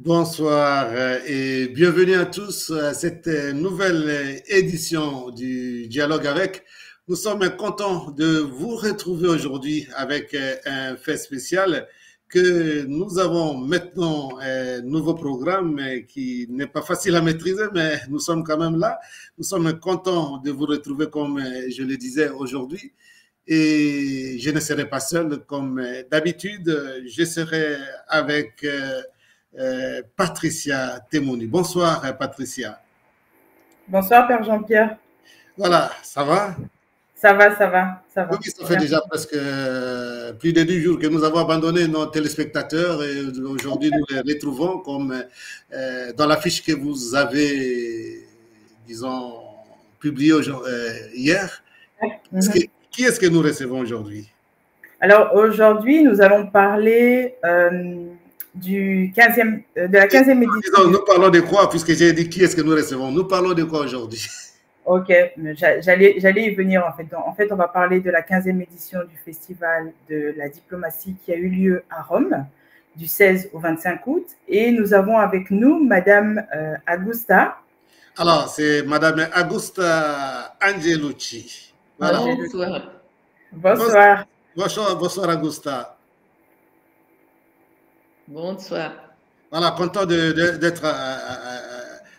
Bonsoir et bienvenue à tous à cette nouvelle édition du Dialogue avec. Nous sommes contents de vous retrouver aujourd'hui avec un fait spécial que nous avons maintenant un nouveau programme qui n'est pas facile à maîtriser, mais nous sommes quand même là. Nous sommes contents de vous retrouver comme je le disais aujourd'hui. Et je ne serai pas seul comme d'habitude, je serai avec Patricia Temoni. Bonsoir, Patricia. Bonsoir, Père Jean-Pierre. Voilà, ça va? Ça va, ça va, ça Oui, va. ça fait Merci. déjà presque plus de 10 jours que nous avons abandonné nos téléspectateurs et aujourd'hui nous les retrouvons comme dans la fiche que vous avez, disons, publiée hier. Mhm. Qui est-ce que nous recevons aujourd'hui? Alors aujourd'hui, nous allons parler de la 15e édition Disons, du... nous parlons de quoi, puisque j'ai dit qui est-ce que nous recevons? Nous parlons de quoi aujourd'hui? Ok, j'allais y venir en fait. Donc, en fait, on va parler de la 15e édition du Festival de la diplomatie qui a eu lieu à Rome du 16 au 25 août. Et nous avons avec nous Madame Augusta. Alors, c'est Madame Augusta Angelucci. Voilà. Bonsoir. Bonsoir. Bonsoir, bonsoir Augusta. Bonsoir. Voilà, content d'être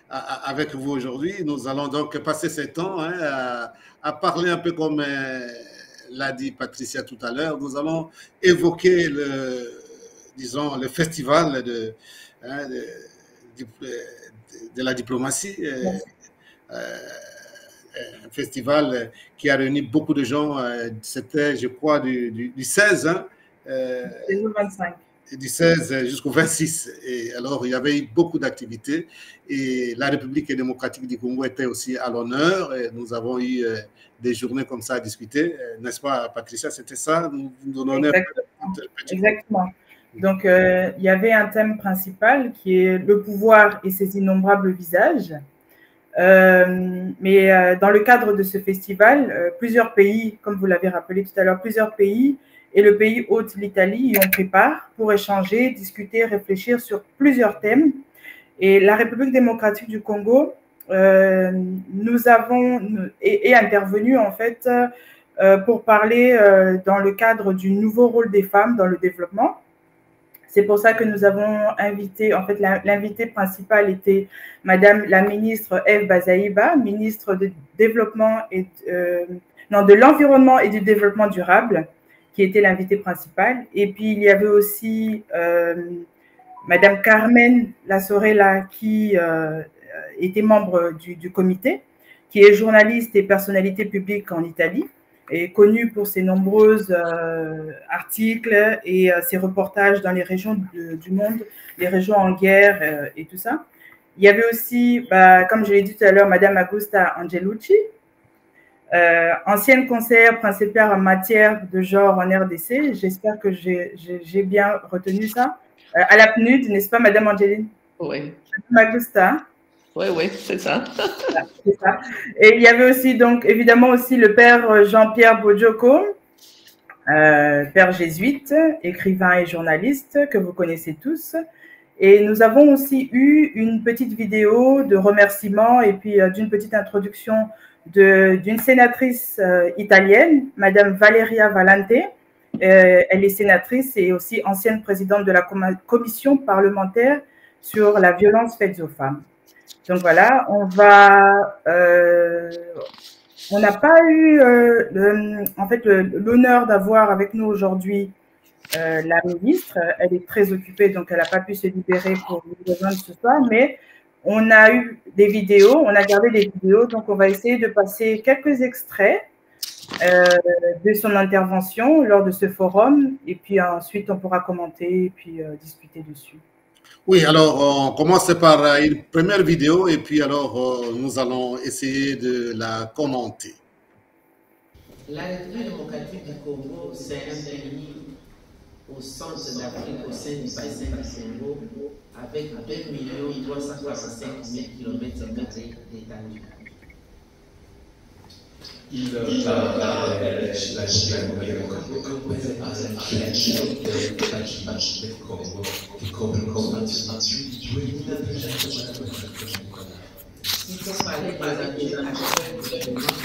avec vous aujourd'hui. Nous allons donc passer ce temps à parler un peu comme l'a dit Patricia tout à l'heure. Nous allons évoquer disons, le festival hein, de la diplomatie. Un festival qui a réuni beaucoup de gens. C'était, je crois, du 16, hein, du 25. Du 16 jusqu'au 26. Et alors, il y avait eu beaucoup d'activités. Et la République démocratique du Congo était aussi à l'honneur. Et nous avons eu des journées comme ça à discuter. N'est-ce pas, Patricia? C'était ça? Nous donnons Exactement. Donc, il y avait un thème principal qui est le pouvoir et ses innombrables visages. Mais dans le cadre de ce festival, plusieurs pays, comme vous l'avez rappelé tout à l'heure, plusieurs pays et le pays hôte, l'Italie, y ont pris part pour échanger, discuter, réfléchir sur plusieurs thèmes. Et la République démocratique du Congo, nous avons est intervenu en fait pour parler dans le cadre du nouveau rôle des femmes dans le développement. C'est pour ça que nous avons invité, en fait, l'invité principal était Madame la ministre Eve Bazaïba, ministre de développement et de l'environnement et du développement durable, qui était l'invité principal. Et puis il y avait aussi Madame Carmen Lasorella qui était membre du comité, qui est journaliste et personnalité publique en Italie, est connue pour ses nombreux articles et ses reportages dans les régions du monde, les régions en guerre et tout ça. Il y avait aussi, comme je l'ai dit tout à l'heure, Madame Augusta Angelucci, ancienne conseillère principale en matière de genre en RDC. J'espère que j'ai bien retenu ça. À la PNUD, n'est-ce pas, Madame Angeline? Oui. Madame Augusta. Oui, c'est ça. C'est ça. Et il y avait aussi, donc, évidemment, aussi le père Jean-Pierre Bojoko, père jésuite, écrivain et journaliste que vous connaissez tous. Et nous avons aussi eu une petite vidéo de remerciements et puis d'une petite introduction d'une sénatrice italienne, Madame Valeria Valente. Elle est sénatrice et aussi ancienne présidente de la commission parlementaire sur la violence faite aux femmes. Donc voilà, on n'a pas eu en fait l'honneur d'avoir avec nous aujourd'hui la ministre. Elle est très occupée, donc elle n'a pas pu se libérer pour nous rejoindre ce soir, mais on a eu des vidéos, on a gardé des vidéos, donc on va essayer de passer quelques extraits de son intervention lors de ce forum, et puis ensuite on pourra commenter et puis discuter dessus. Oui, alors on commence par une première vidéo et puis alors nous allons essayer de la commenter. La République démocratique du Congo, c'est un pays au centre d'Afrique, au sein du bassin du Congo, avec 2 345 000 km² d'étendue. Il faut parler des enjeux actuels du gouvernement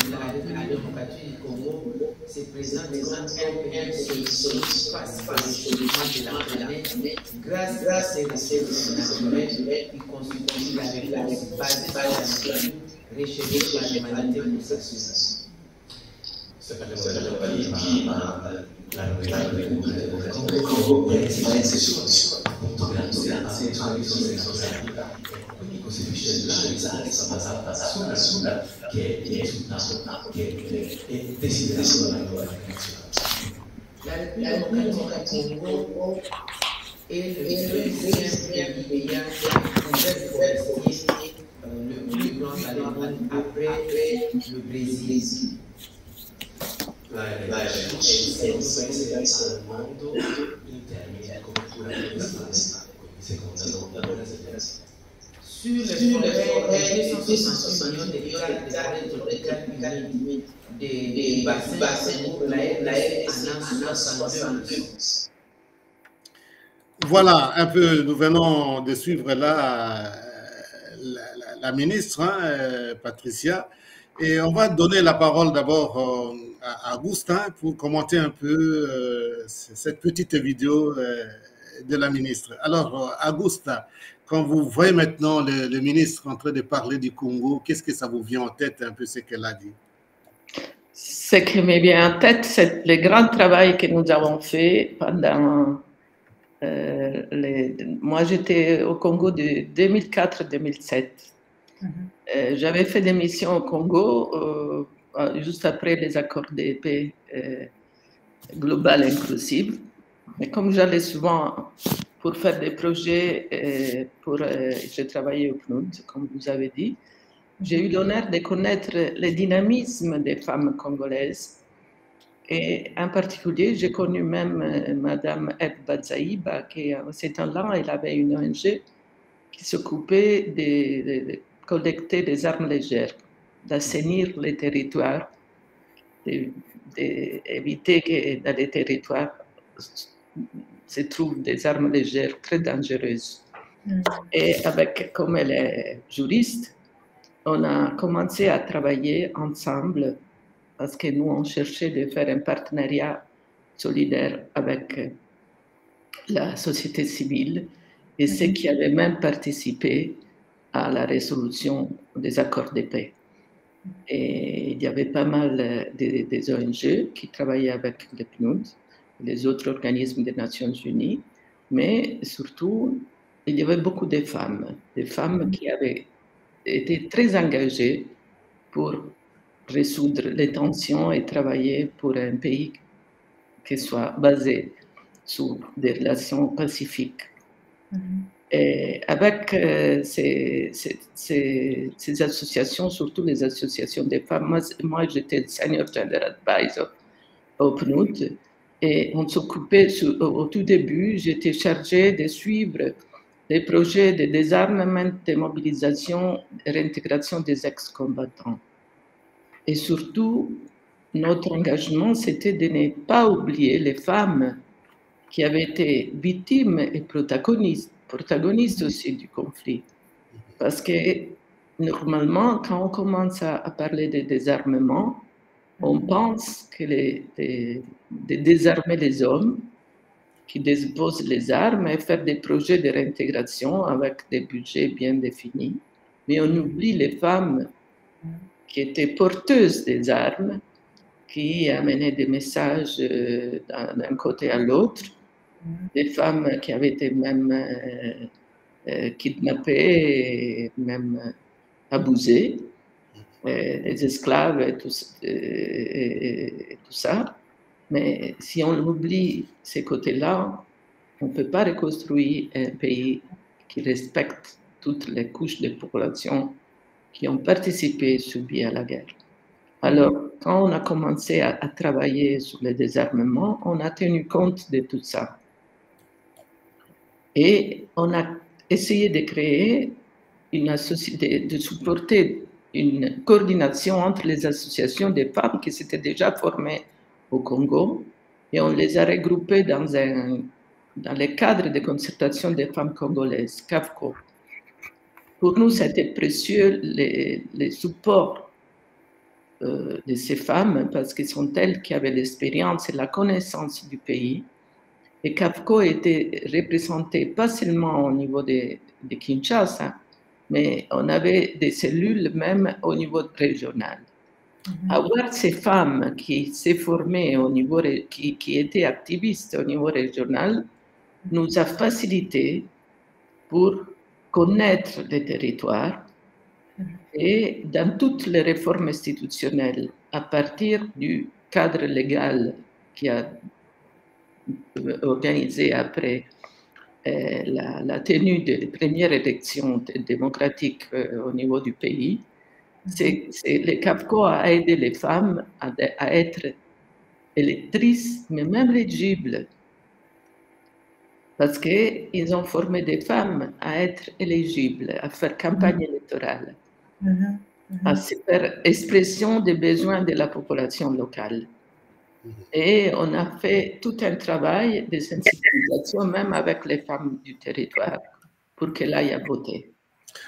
de la République démocratique du Congo se présente comme une solution face au réchauffement de la planète grâce à ces ressources naturelles qui constituent la réponse basée sur la nature recherchée par l'humanité pour sa survie. La République démocratique du Congo est le deuxième pays ayant un couvert forestier le plus grand dans le monde après le Brésil. Sur le forêt, 268 millions d'hectares de forêts tropicales humides des bassins pour la RDC en an 62. Voilà, un peu, nous venons de suivre là la ministre, Patricia, et on va donner la parole d'abord à Augustin pour commenter un peu cette petite vidéo de la ministre. Alors, Augusta, quand vous voyez maintenant le ministre en train de parler du Congo, qu'est-ce que ça vous vient en tête, un peu ce qu'elle a dit? Ce qui me vient en tête, c'est le grand travail que nous avons fait pendant... moi, j'étais au Congo de 2004-2007. J'avais fait des missions au Congo juste après les accords de paix global inclusif. Mais comme j'allais souvent pour faire des projets, j'ai travaillé au PNUD, comme vous avez dit, j'ai eu l'honneur de connaître le dynamisme des femmes congolaises. Et en particulier, j'ai connu même Madame Eb Bazaïba, qui à ce temps-là, elle avait une ONG qui s'occupait de collecter des armes légères, d'assainir les territoires, d'éviter que dans les territoires se trouvent des armes légères très dangereuses. Et comme elle est juriste, on a commencé à travailler ensemble parce que nous, on cherchait de faire un partenariat solidaire avec la société civile et ceux qui avaient même participé à la résolution des accords de paix. Et il y avait pas mal des ONG qui travaillaient avec le PNUD, les autres organismes des Nations Unies, mais surtout, il y avait beaucoup de femmes qui avaient été très engagées pour résoudre les tensions et travailler pour un pays qui soit basé sur des relations pacifiques. Et avec ces associations, surtout les associations des femmes, moi j'étais Senior Gender Advisor au PNUD et on s'occupait, au tout début, j'étais chargée de suivre des projets de désarmement, de mobilisation et réintégration des ex-combattants. Et surtout, notre engagement, c'était de ne pas oublier les femmes qui avaient été victimes et protagonistes aussi du conflit. Parce que normalement, quand on commence à parler de désarmement, on pense que de désarmer les hommes qui déposent les armes et faire des projets de réintégration avec des budgets bien définis. Mais on oublie les femmes qui étaient porteuses des armes, qui amenaient des messages d'un côté à l'autre, des femmes qui avaient été même kidnappées, et même abusées, les esclaves et tout ça. Mais si on oublie ces côtés-là, on ne peut pas reconstruire un pays qui respecte toutes les couches de population qui ont participé et subi à la guerre. Alors, quand on a commencé à travailler sur le désarmement, on a tenu compte de tout ça. Et on a essayé de créer une société, de supporter une coordination entre les associations des femmes qui s'étaient déjà formées au Congo et on les a regroupées dans le cadre de concertation des femmes congolaises, CAFCO. Pour nous, c'était précieux les supports de ces femmes parce que ce sont elles qui avaient l'expérience et la connaissance du pays. Et CAFCO était représenté pas seulement au niveau de Kinshasa, mais on avait des cellules même au niveau régional. Avoir ces femmes qui s'est formées au niveau, qui étaient activistes au niveau régional, nous a facilité pour connaître les territoires et dans toutes les réformes institutionnelles, à partir du cadre légal qui a organisé après la tenue des premières élections démocratiques au niveau du pays, le CAFCO a aidé les femmes à être électrices, mais même éligibles, parce qu'ils ont formé des femmes à être éligibles, à faire campagne électorale, à se faire expression des besoins de la population locale. Et on a fait tout un travail de sensibilisation, même avec les femmes du territoire, pour qu'elles aillent à voter.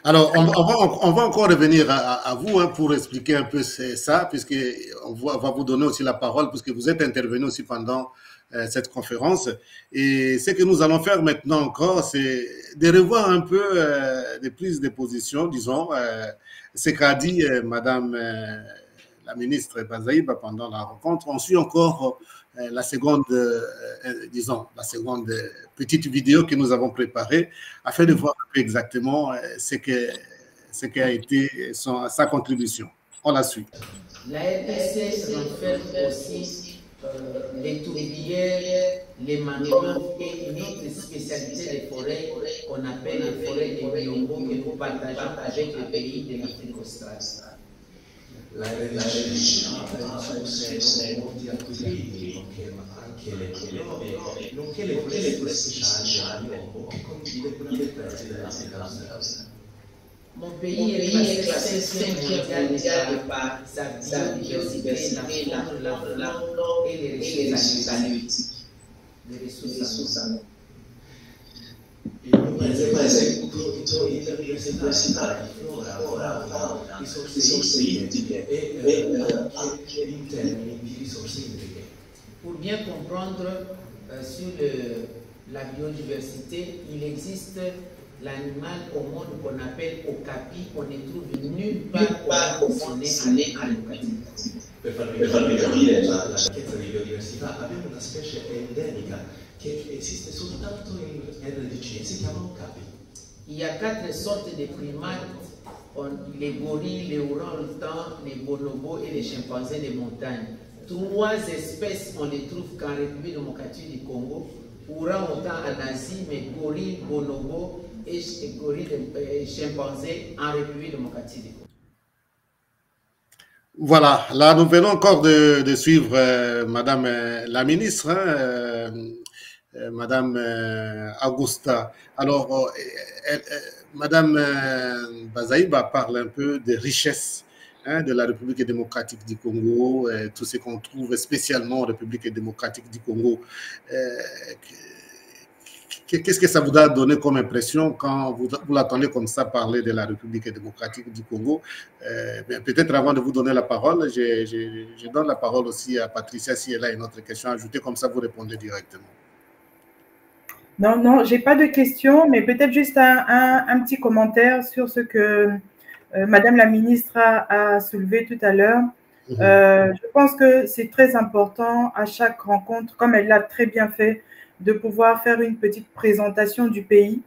Alors, on va encore revenir à vous hein, pour expliquer un peu ça, puisqu'on va vous donner aussi la parole, puisque vous êtes intervenu aussi pendant cette conférence. Et ce que nous allons faire maintenant encore, c'est de revoir un peu des prises de position, disons, ce qu'a dit Madame la ministre Bazaïba pendant la rencontre. On suit encore la seconde, disons, la seconde petite vidéo que nous avons préparée afin de voir un peu exactement ce qu'a été sa contribution. On la suit. La RDC renferme aussi les tourbières, les mangroves et une autre spécialité des forêts qu'on appelle les forêts de Biombo que nous partageons avec les pays de l'Afrique australe. La RDC ha molti acquisiti, anche le prove, nonché le foreste speciali a Biombo che condivide con le terze dell'Africa australe. Mon pays est classé 5e mondial par sa biodiversité, la faune et les ressources halieutiques. Il mio paese è tutto diversità di flora, fauna, risorse idriche e anche in termini di risorse idriche. Pour bien comprendre sur la biodiversité, il existe l'animal au monde qu'on appelle okapi, on ne trouve nulle part au monde à l'Eucalie. Per farvi capire la ricchezza di biodiversità, abbiamo una specie endemica che esiste soltanto in RDC, si chiama okapi. Il y a 4 sortes de primates, les gorilles, les orang-outans, les bonobos et les chimpanzés de montagne. 3 espèces, on les trouve qu'en République démocratique du Congo, orang-outans en Asie, mais gorilles, bonobos et chimpanzés en République démocratique du Congo. Voilà, là nous venons encore de suivre Madame la ministre, hein, Madame Augusta. Alors, Madame Bazaïba parle un peu des richesses hein, de la République démocratique du Congo, tout ce qu'on trouve spécialement en République démocratique du Congo. Qu'est-ce que ça vous a donné comme impression quand vous l'entendez comme ça parler de la République démocratique du Congo? Peut-être avant de vous donner la parole, je donne la parole aussi à Patricia si elle a une autre question à ajouter, comme ça vous répondez directement. Non, je n'ai pas de questions, mais peut-être juste un petit commentaire sur ce que Madame la ministre a soulevé tout à l'heure. Je pense que c'est très important à chaque rencontre, comme elle l'a très bien fait, de pouvoir faire une petite présentation du pays,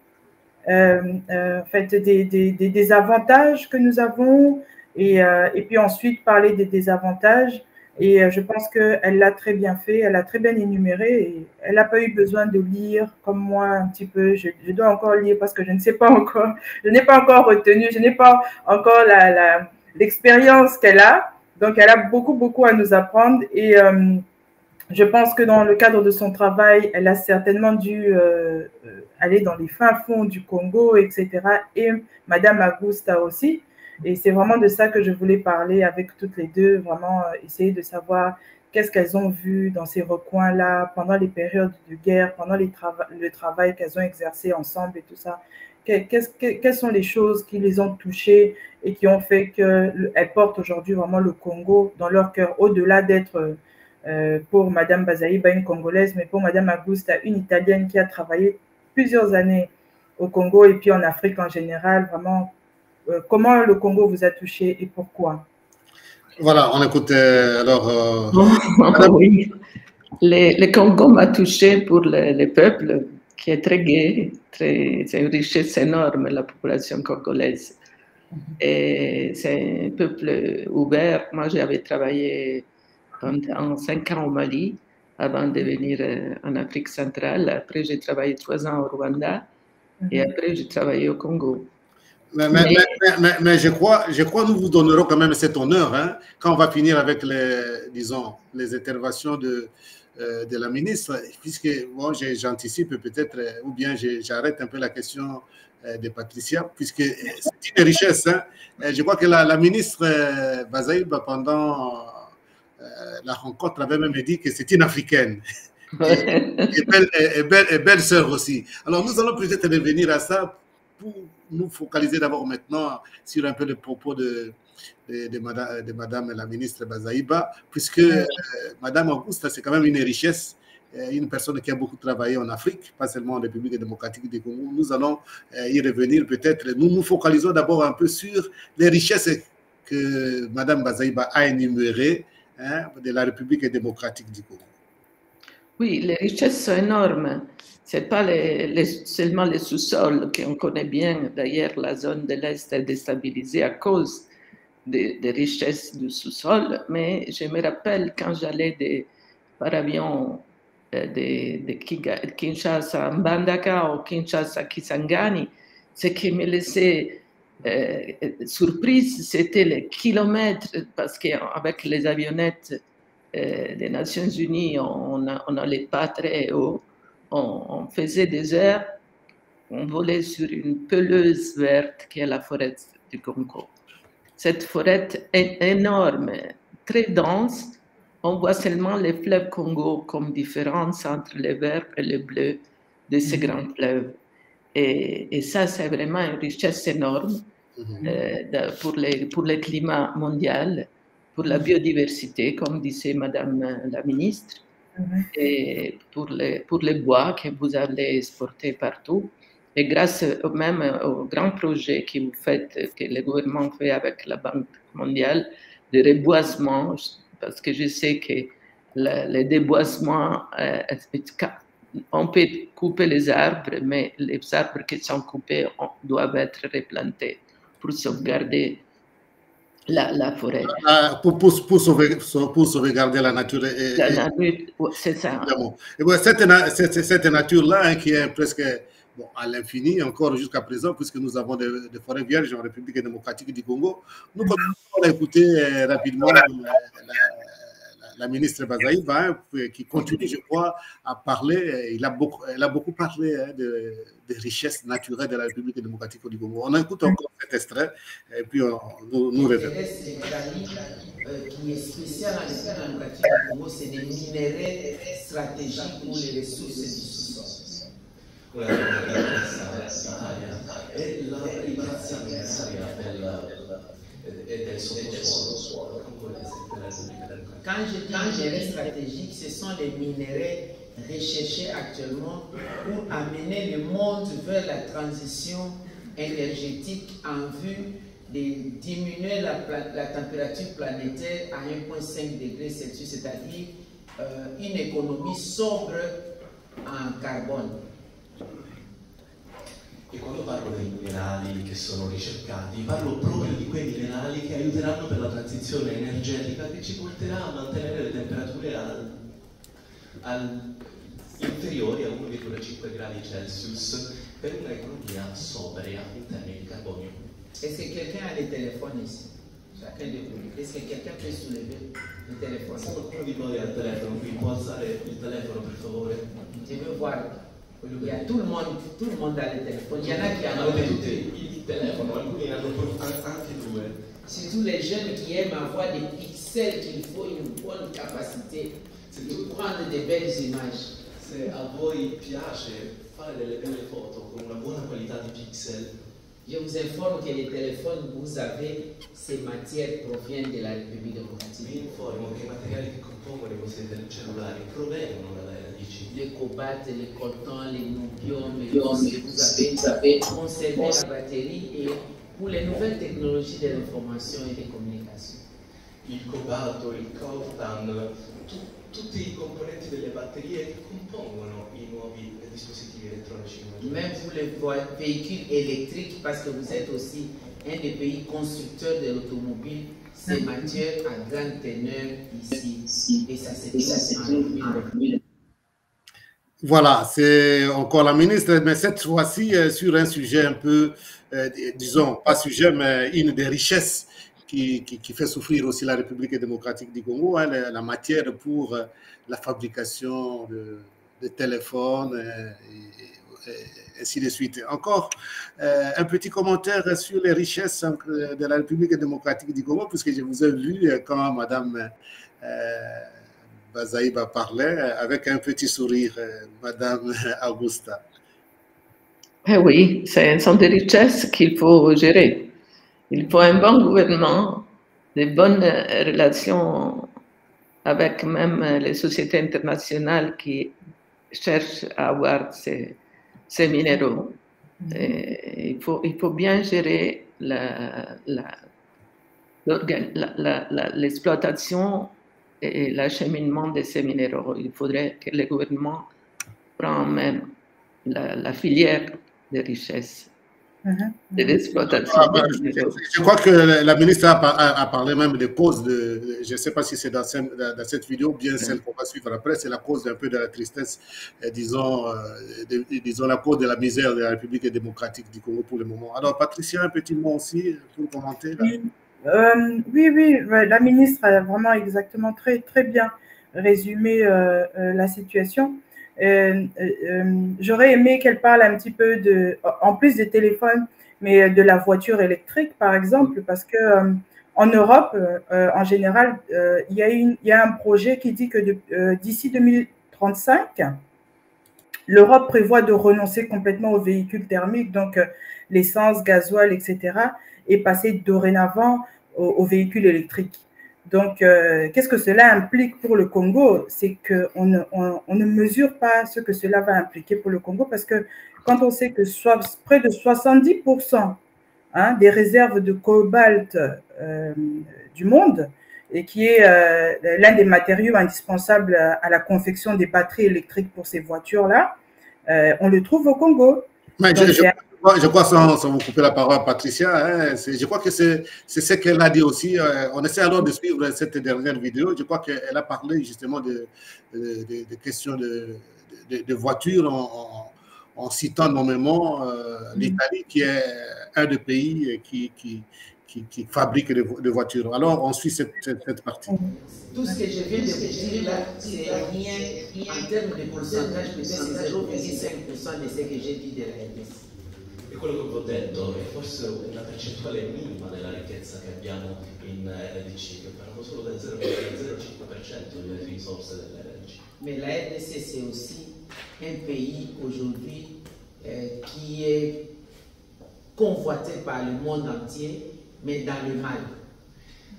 en fait, des avantages que nous avons et puis ensuite parler des désavantages. Et je pense qu'elle l'a très bien fait, elle a très bien énuméré et elle n'a pas eu besoin de lire comme moi un petit peu. Je dois encore lire parce que je ne sais pas encore, je n'ai pas encore retenu, je n'ai pas encore l'expérience qu'elle a. Donc, elle a beaucoup à nous apprendre et je pense que dans le cadre de son travail, elle a certainement dû aller dans les fins fonds du Congo, etc. Et Madame Augusta aussi. Et c'est vraiment de ça que je voulais parler avec toutes les deux, vraiment essayer de savoir qu'est-ce qu'elles ont vu dans ces recoins-là, pendant les périodes de guerre, pendant le travail qu'elles ont exercé ensemble et tout ça. Quelles sont les choses qui les ont touchées et qui ont fait qu'elles portent aujourd'hui vraiment le Congo dans leur cœur, au-delà d'être pour Madame Bazaïba une Congolaise, mais pour Madame Augusta une Italienne qui a travaillé plusieurs années au Congo et puis en Afrique en général. Vraiment, comment le Congo vous a touché et pourquoi? Voilà, on écoute alors. Oui, le Congo m'a touché pour le peuple qui est très gai, c'est une richesse énorme, la population congolaise. Et c'est un peuple ouvert. Moi, j'avais travaillé pendant 5 ans au Mali avant de venir en Afrique centrale. Après, j'ai travaillé 3 ans au Rwanda et après, j'ai travaillé au Congo. Mais je crois nous vous donnerons quand même cet honneur hein, quand on va finir avec les interventions de la ministre, puisque bon, j'anticipe peut-être, ou bien j'arrête un peu la question de Patricia, puisque c'est une richesse. Hein. Je crois que la ministre Bazaïba, pendant la rencontre, avait même dit que c'est une Africaine. Et belle sœur aussi. Alors nous allons peut-être revenir à ça pour nous focaliser d'abord maintenant sur un peu les propos de Madame la ministre Bazaïba, puisque Madame Augusta, c'est quand même une richesse, une personne qui a beaucoup travaillé en Afrique, pas seulement en République démocratique du Congo. Nous allons y revenir peut-être. Nous nous focalisons d'abord un peu sur les richesses que Madame Bazaïba a énumérées hein, de la République démocratique du Congo. Oui, les richesses sont énormes. Ce n'est pas seulement les sous-sols qu'on connaît bien. D'ailleurs, la zone de l'Est est déstabilisée à cause des richesses du sous-sol. Mais je me rappelle quand j'allais par avion de Kinshasa à Mbandaka ou Kinshasa à Kisangani, ce qui me laissait surprise, c'était les kilomètres, parce qu'avec les avionnettes des Nations Unies, on n'allait pas très haut. On faisait des heures, on volait sur une pelouse verte qui est la forêt du Congo. Cette forêt est énorme, très dense. On voit seulement les fleuves Congo comme différence entre le vert et le bleu de ces grands fleuves. Et ça, c'est vraiment une richesse énorme pour le climat mondial, pour la biodiversité, comme disait Madame la ministre, et pour les bois que vous allez exporter partout. Et grâce même au grand projet que vous faites, que le gouvernement fait avec la Banque mondiale, de reboisement, parce que je sais que le déboisement, on peut couper les arbres, mais les arbres qui sont coupés doivent être replantés pour sauvegarder la forêt. Pour sauvegarder la nature. C'est ça. Et bon, cette nature-là hein, qui est presque à l'infini, encore jusqu'à présent, puisque nous avons des forêts vierges en République démocratique du Congo. Nous allons écouter rapidement la ministre Bazaïba, hein, qui continue, je crois, à parler. Elle a beaucoup parlé hein, des richesses naturelles de la République démocratique du Congo. On écoute encore cet extrait, et puis nous revenons. Qui est spécial en République démocratique du Congo, c'est des minéraux stratégiques pour les ressources du sous-sol. E la ricchezza mineraria del sottosuolo congolese per la Repubblica Democratica. Quand je dis minéraux stratégiques, ce sont les minéraux recherchés actuellement pour amener le monde vers la transition énergétique en vue de diminuer la température planétaire à 1,5 degrés Celsius, c'est-à-dire une économie sobre en carbone. E quando parlo dei minerali che sono ricercati, parlo proprio di quei minerali che aiuteranno per la transizione energetica, che ci porterà a mantenere le temperature inferiori a 1,5 gradi Celsius per un'economia sobria in termini di carbonio. Est-ce que quelqu'un a des téléphones ici? Chacun de vous. Est-ce que quelqu'un peut soulever le téléphone? Se qualcuno di voi ha il telefono qui, può alzare il telefono per favore? Je veux voir. Il y a tout le monde a des téléphones. Il y en a qui en ont il telefono, alcuni hanno anche due. Surtout les jeunes qui aiment avoir des pixels, qu'il faut une bonne capacité de prendre de belles images. Se a voi piace fare delle belle foto con una buona qualità di pixel, je vous informe que les téléphones que vous avez, ces matières proviennent de la République vi démocratique. informo che i materiali che compongono i vostri cellulari provengono dalle radici. Le cobalt, le coton, les niobium, tout ce que vous avez conservé la batterie et pour les nouvelles technologies de l'information et des communications. Il cobalto, il coltan, tutti i componenti delle batterie che compongono i nuovi dispositivi elettronici. Même pour les véhicules électriques, parce que vous êtes aussi un des pays constructeurs de l'automobile, ces matières à grande teneur ici. Et ça se trouve en 2020. Voilà, c'est encore la ministre, mais cette fois-ci sur un sujet un peu, disons, pas sujet, mais une des richesses qui fait souffrir aussi la République démocratique du Congo, hein, la matière pour la fabrication de téléphones et ainsi de suite. Encore un petit commentaire sur les richesses de la République démocratique du Congo, puisque je vous ai vu quand Madame Bazaïba parlait avec un petit sourire, Madame Augusta. Oui, ce sont des richesses qu'il faut gérer. Il faut un bon gouvernement, de bonnes relations avec même les sociétés internationales qui cherchent à avoir ces minéraux. Et il faut bien gérer l'exploitation et l'acheminement de ces minéraux. Il faudrait que le gouvernement prenne même la filière des richesses. De l'exploitation. Je crois que la ministre a parlé même des causes je ne sais pas si c'est dans cette vidéo, bien celle qu'on va suivre après, c'est la cause un peu de la tristesse, disons la cause de la misère de la République démocratique du Congo pour le moment. Alors, Patricia, un petit mot aussi pour commenter là. Oui, la ministre a vraiment exactement très bien résumé la situation. J'aurais aimé qu'elle parle un petit peu en plus des téléphones, mais de la voiture électrique, par exemple, parce que en Europe, en général, il y a un projet qui dit que d'ici 2035, l'Europe prévoit de renoncer complètement aux véhicules thermiques, donc l'essence, gasoil, etc., et passer dorénavant aux véhicules électriques. Donc, qu'est-ce que cela implique pour le Congo? C'est qu'on ne mesure pas ce que cela va impliquer pour le Congo, parce que quand on sait que près de 70% des réserves de cobalt du monde, et qui est l'un des matériaux indispensables à la confection des batteries électriques pour ces voitures-là, on le trouve au Congo. Mais je crois, sans vous couper la parole, Patricia, hein, je crois que c'est ce qu'elle a dit aussi. On essaie alors de suivre cette dernière vidéo. Je crois qu'elle a parlé justement de questions de voitures en citant nommément l'Italie, qui est un des pays qui fabrique des voitures. Alors, on suit cette partie. Tout ce que je viens de vous dire là, c'est rien en termes de pourcentage, peut-être c'est 0,5% de ce que j'ai dit de la RDC. E quello che vi ho detto è forse una percentuale minima della ricchezza che abbiamo in RDC, che parlano solo del 0,05% delle risorse dell'RDC. Mais la RDC, c'est aussi un pays aujourd'hui qui est convoité par le monde entier, mais dans le mal.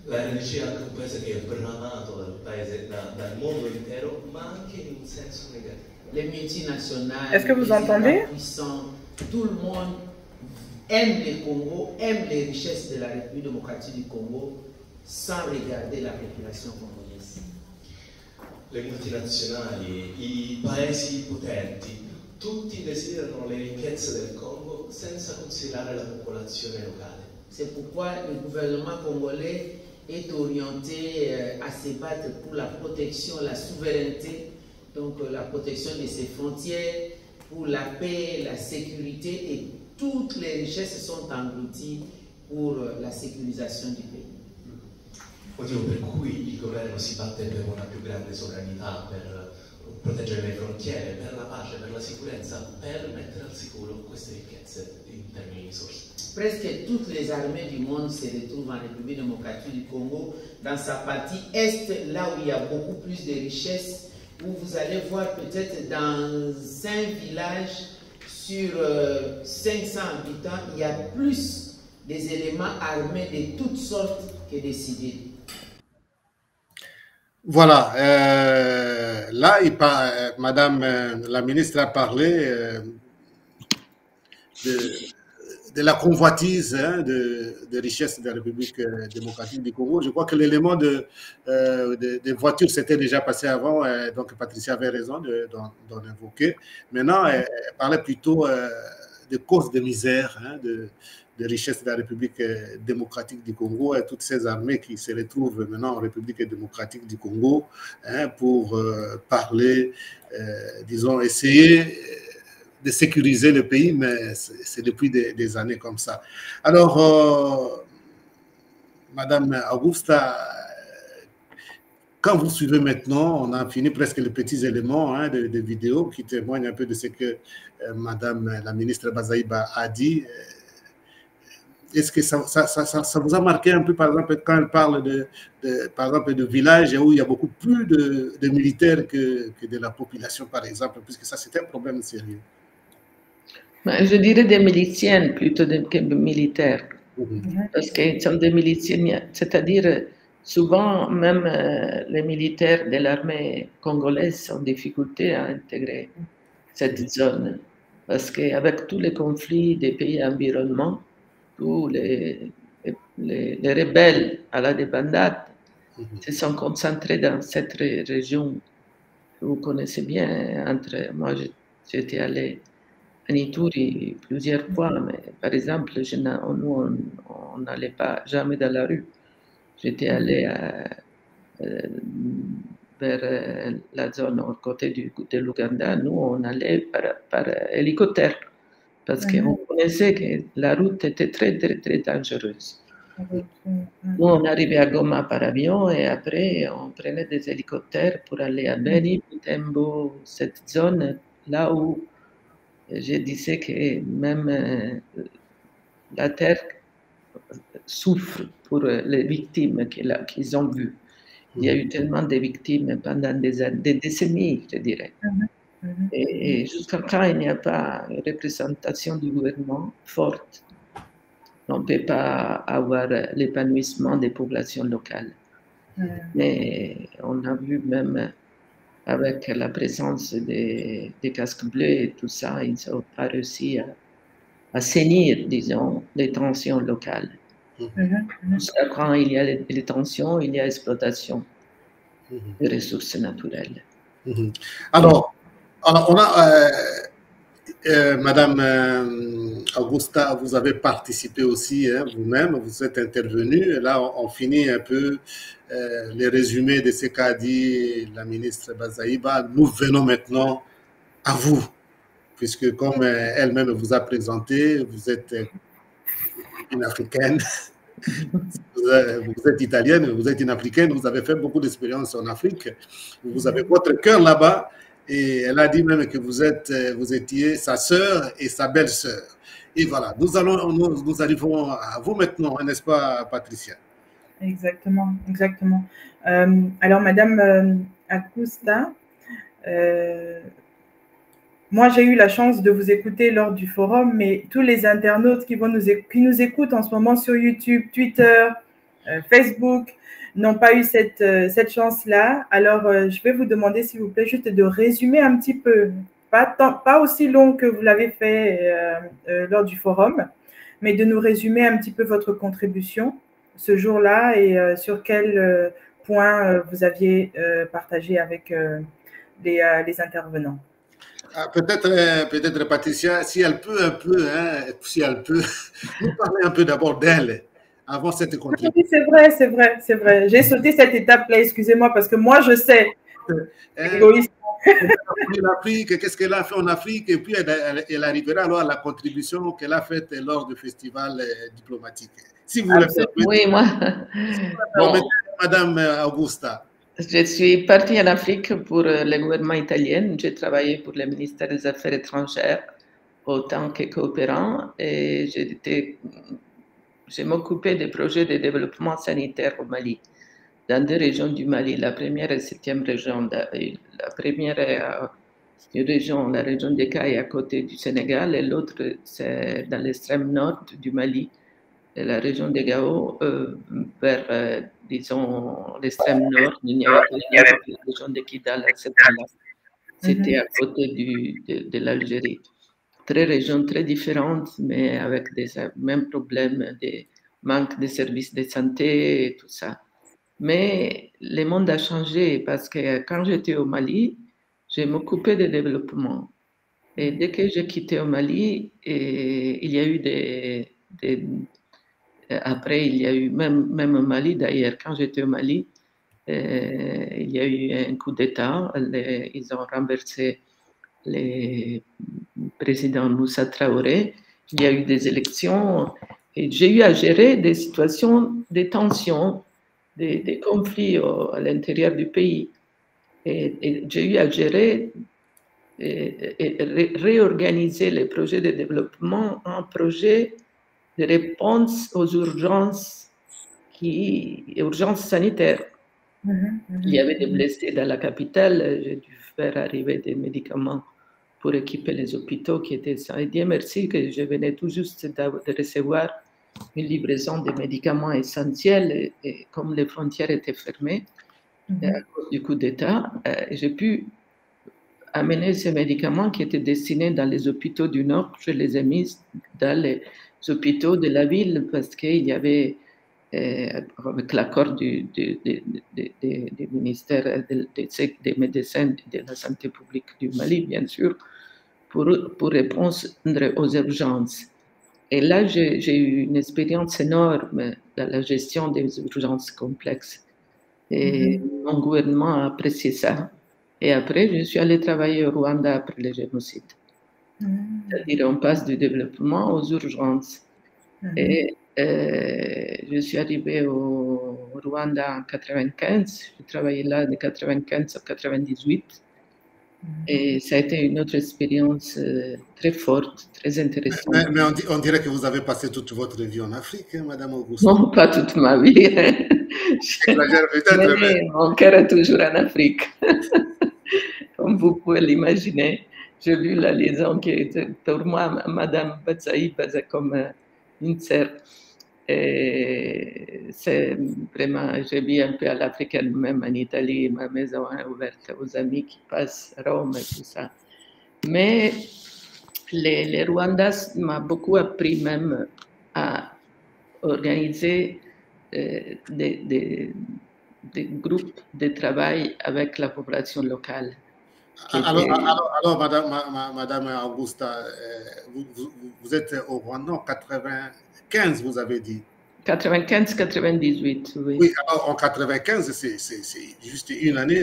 La RDC è anche un paese che è bramato dal mondo intero, ma anche in un senso negativo. Les multinationales, est-ce que vous entendez? Tout le monde aime le Congo, aime les richesses de la République démocratique du Congo, sans regarder la population congolaise. Le multinazionali, i paesi potenti, tutti desiderano le ricchezze del Congo senza considerare la popolazione locale. C'est pourquoi le gouvernement congolais est orienté à se battre pour la protection, la souveraineté, donc la protection de ses frontières, pour la paix, la sécurité, et toutes les richesses sont englouties pour la sécurisation du pays. Motivo per cui il governo si batte per una più grande sovranità, per proteggere le frontiere, per la pace, per la sicurezza, per mettere al sicuro queste ricchezze in termini di risorse. Presque toutes les armées du monde se retrouvent en République démocratique du Congo, dans sa partie est, là où il y a beaucoup plus de richesses, où vous allez voir peut-être dans un village sur 500 habitants, il y a plus des éléments armés de toutes sortes que des civils. Voilà, là, Madame la ministre a parlé de la convoitise de richesse de la République démocratique du Congo. Je crois que l'élément de voitures s'était déjà passé avant, donc Patricia avait raison d'en évoquer. Maintenant, elle parlait plutôt de causes de misère, de richesse de la République démocratique du Congo et toutes ces armées qui se retrouvent maintenant en République démocratique du Congo pour parler, disons, essayer de sécuriser le pays, mais c'est depuis des années comme ça. Alors, Madame Augusta, quand vous suivez maintenant, on a fini presque les petits éléments de vidéos qui témoignent un peu de ce que Madame la ministre Bazaiba a dit. Est-ce que ça vous a marqué un peu, par exemple, quand elle parle par exemple, de villages où il y a beaucoup plus de militaires que de la population, par exemple, puisque ça, c'est un problème sérieux? Je dirais des miliciennes plutôt que des militaires. Parce qu'ils sont des miliciennes, c'est-à-dire souvent même les militaires de l'armée congolaise sont en difficulté à intégrer cette zone. Parce qu'avec tous les conflits des pays environnants, tous les rebelles à la débandade se sont concentrés dans cette région que vous connaissez bien. Moi, j'étais allé à Ituri plusieurs fois, mais par exemple, nous, on n'allait pas jamais dans la rue. J'étais allé vers la zone au côté de l'Ouganda. Nous, on allait par hélicoptère parce qu'on connaissait que la route était très, très, très dangereuse. Nous, on arrivait à Goma par avion et après, on prenait des hélicoptères pour aller à Beni, Butembo, cette zone là où je disais que même la terre souffre pour les victimes qu'ils ont vues. Il y a eu tellement de victimes pendant des décennies, je dirais. Et jusqu'à quand il n'y a pas une représentation du gouvernement forte, on ne peut pas avoir l'épanouissement des populations locales. Mais on a vu même avec la présence des casques bleus et tout ça, ils n'ont pas réussi à assainir, disons, les tensions locales. Jusqu'à quand il y a les tensions, il y a exploitation des ressources naturelles. Alors, on a, Madame Augusta, vous avez participé aussi vous-même, vous êtes intervenue. Et là, on finit un peu les résumés de ce qu'a dit la ministre Bazaiba. Nous venons maintenant à vous, puisque comme elle-même vous a présenté, vous êtes une Africaine, vous êtes italienne, vous êtes une Africaine, vous avez fait beaucoup d'expériences en Afrique, vous avez votre cœur là-bas. Et elle a dit même que vous étiez sa sœur et sa belle-sœur. Et voilà, nous arrivons à vous maintenant, n'est-ce pas, Patricia? Exactement, exactement. Alors, Madame Augusta, moi, j'ai eu la chance de vous écouter lors du forum, mais tous les internautes qui nous écoutent en ce moment sur YouTube, Twitter, Facebook, n'ont pas eu cette chance-là. Alors, je vais vous demander, s'il vous plaît, juste de résumer un petit peu, pas aussi long que vous l'avez fait lors du forum, mais de nous résumer un petit peu votre contribution ce jour-là et sur quel point vous aviez partagé avec les intervenants. Peut-être, Patricia, si elle peut nous parler un peu d'abord d'elle. Avant cette contribution. Oui, c'est vrai. J'ai sauté cette étape-là, excusez-moi, parce que moi, je sais. Égoïste. L'Afrique, qu'est-ce qu'elle a fait en Afrique, et puis elle arrivera alors à la contribution qu'elle a faite lors du festival diplomatique. Si vous le permettez. Oui, moi. Bon. Madame Augusta. Je suis partie en Afrique pour le gouvernement italien. J'ai travaillé pour le ministère des Affaires étrangères autant que coopérant et je m'occupais des projets de développement sanitaire au Mali, dans 2 régions du Mali. La première est 7e région. La première est une région, la région de Caille à côté du Sénégal, et l'autre c'est dans l'extrême nord du Mali, la région de Gao, vers, disons, l'extrême nord. Il n'y avait pas la région de Kidal à ce temps-là. C'était à côté de l'Algérie. 3 régions très différentes, mais avec des mêmes problèmes de manque de services de santé et tout ça. Mais le monde a changé parce que quand j'étais au Mali, je m'occupais de développement. Et dès que j'ai quitté au Mali, il y a eu après, il y a eu, même au Mali d'ailleurs, quand j'étais au Mali, il y a eu un coup d'État. Ils ont renversé le président Moussa Traoré. Il y a eu des élections et j'ai eu à gérer des situations de tension, des conflits à l'intérieur du pays. Et j'ai eu à gérer et réorganiser les projets de développement en projets de réponse aux urgences sanitaires. Il y avait des blessés dans la capitale, j'ai dû faire arriver des médicaments pour équiper les hôpitaux qui étaient ça. Et Dieu merci que je venais tout juste de recevoir une livraison de médicaments essentiels et comme les frontières étaient fermées à cause du coup d'État, j'ai pu amener ces médicaments qui étaient destinés dans les hôpitaux du Nord. Je les ai mis dans les hôpitaux de la ville parce qu'il y avait, avec l'accord du ministère des médecins de la santé publique du Mali, bien sûr, pour répondre aux urgences. Et là, j'ai eu une expérience énorme dans la gestion des urgences complexes. Et mon gouvernement a apprécié ça. Et après, je suis allée travailler au Rwanda après le génocide. C'est-à-dire, on passe du développement aux urgences. Et je suis arrivée au Rwanda en 1995. J'ai travaillé là de 1995 à 1998. Et ça a été une autre expérience très forte, très intéressante. Mais on dirait que vous avez passé toute votre vie en Afrique, hein, Madame Auguste. Non, pas toute ma vie. Mon cœur est toujours en Afrique. Comme vous pouvez l'imaginer, j'ai vu la liaison qui était pour moi, Madame Batsaï, c'est comme une sœur. Et c'est vraiment, j'ai vu un peu à l'africaine, même en Italie, ma maison est ouverte aux amis qui passent à Rome et tout ça. Mais les Rwandais m'ont beaucoup appris même à organiser des groupes de travail avec la population locale. Alors Madame Augusta, vous êtes au Rwanda en 95, vous avez dit. 95-98, oui. Oui, alors en 95, c'est juste une année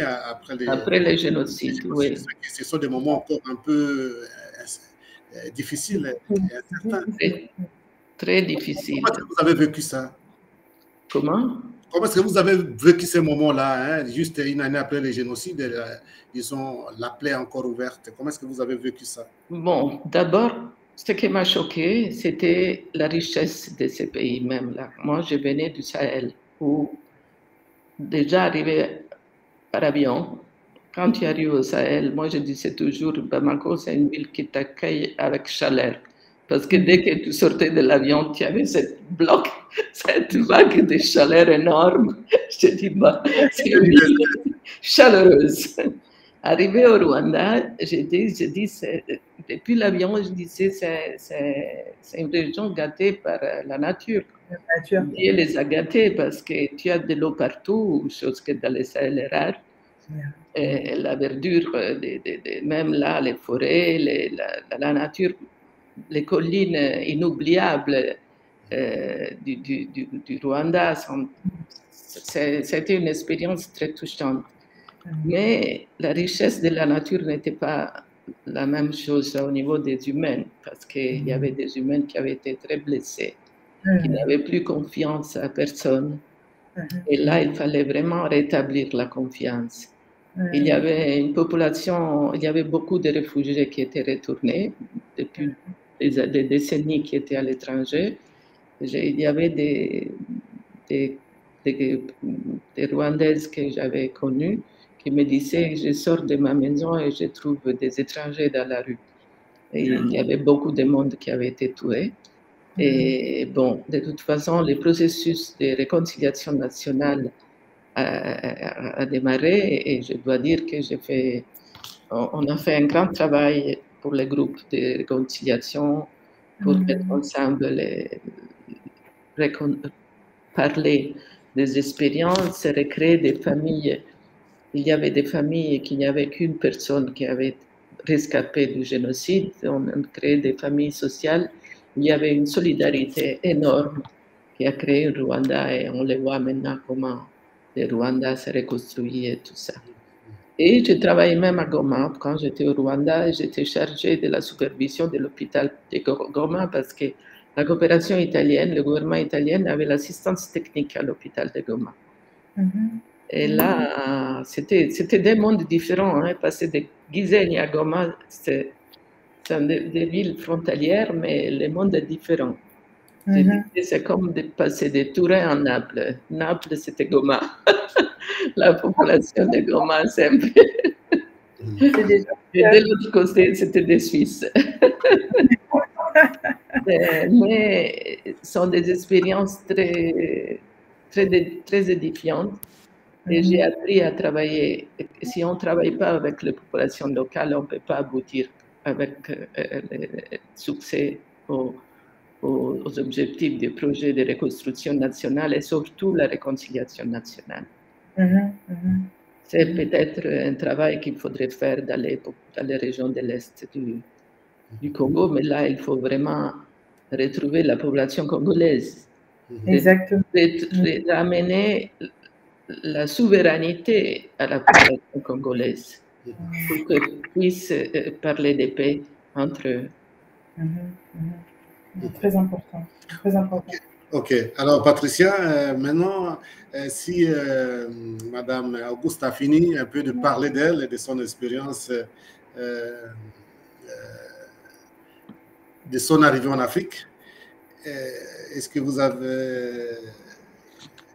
après le génocide, oui. Ce sont des moments encore un peu difficiles et incertains. Très difficiles. Comment est-ce que vous avez vécu ça? Comment? Comment est-ce que vous avez vécu ces moments-là, hein, juste une année après le génocide, ils ont la plaie encore ouverte. Comment est-ce que vous avez vécu ça? Bon, d'abord, ce qui m'a choqué, c'était la richesse de ces pays même là. Moi, je venais du Sahel, où déjà arrivé par avion, quand tu arrives au Sahel, moi je disais toujours, Bamako, c'est une ville qui t'accueille avec chaleur. Parce que dès que tu sortais de l'avion, tu avais cette vague de chaleur énorme. Je te dis, bah, c'est une ville chaleureuse. Arrivé au Rwanda, j'ai dit depuis l'avion, je disais, c'est une région gâtée par la nature. Dieu les a gâtés parce que tu as de l'eau partout, chose que dans le Sahel est rare. Et la verdure, même là, les forêts, la nature, les collines inoubliables du Rwanda, c'était une expérience très touchante. Mais la richesse de la nature n'était pas la même chose au niveau des humains, parce qu'il y avait des humains qui avaient été très blessés, qui n'avaient plus confiance à personne. Et là, il fallait vraiment rétablir la confiance. Il y avait une population, il y avait beaucoup de réfugiés qui étaient retournés depuis des décennies qui étaient à l'étranger. Il y avait des Rwandaises que j'avais connues qui me disaient: je sors de ma maison et je trouve des étrangers dans la rue. Et il y avait beaucoup de monde qui avait été tué. Et bon, de toute façon, le processus de réconciliation nationale a démarré et je dois dire que on a fait un grand travail pour les groupes de réconciliation, pour mettre ensemble, parler des expériences, recréer des familles. Il y avait des familles qui n'avaient qu'une personne qui avait rescapé du génocide. On a créé des familles sociales. Il y avait une solidarité énorme qui a créé le Rwanda et on le voit maintenant comment le Rwanda s'est reconstruit et tout ça. Et je travaillais même à Goma. Quand j'étais au Rwanda, j'étais chargée de la supervision de l'hôpital de Goma parce que la coopération italienne, le gouvernement italien avait l'assistance technique à l'hôpital de Goma. Et là, c'était des mondes différents, hein, passer de Gisenyi à Goma, c'est des villes frontalières, mais le monde est différent. C'est comme de passer de Turin à Naples. Naples, c'était Goma. La population de Goma, c'est un peu... Et de l'autre côté, c'était des Suisses. Mais ce sont des expériences très édifiantes. Et j'ai appris à travailler. Si on ne travaille pas avec les populations locales, on ne peut pas aboutir avec succès aux objectifs du projet de reconstruction nationale et surtout la réconciliation nationale. C'est peut-être un travail qu'il faudrait faire dans les régions de l'Est du Congo, mais là, il faut vraiment retrouver la population congolaise. Exactement. Ramener la souveraineté à la population congolaise pour qu'elle puisse parler de paix entre eux. Très important. Très important. Ok. Alors, Patricia, maintenant, si Madame Auguste a fini un peu de parler d'elle et de son expérience de son arrivée en Afrique, est-ce que vous avez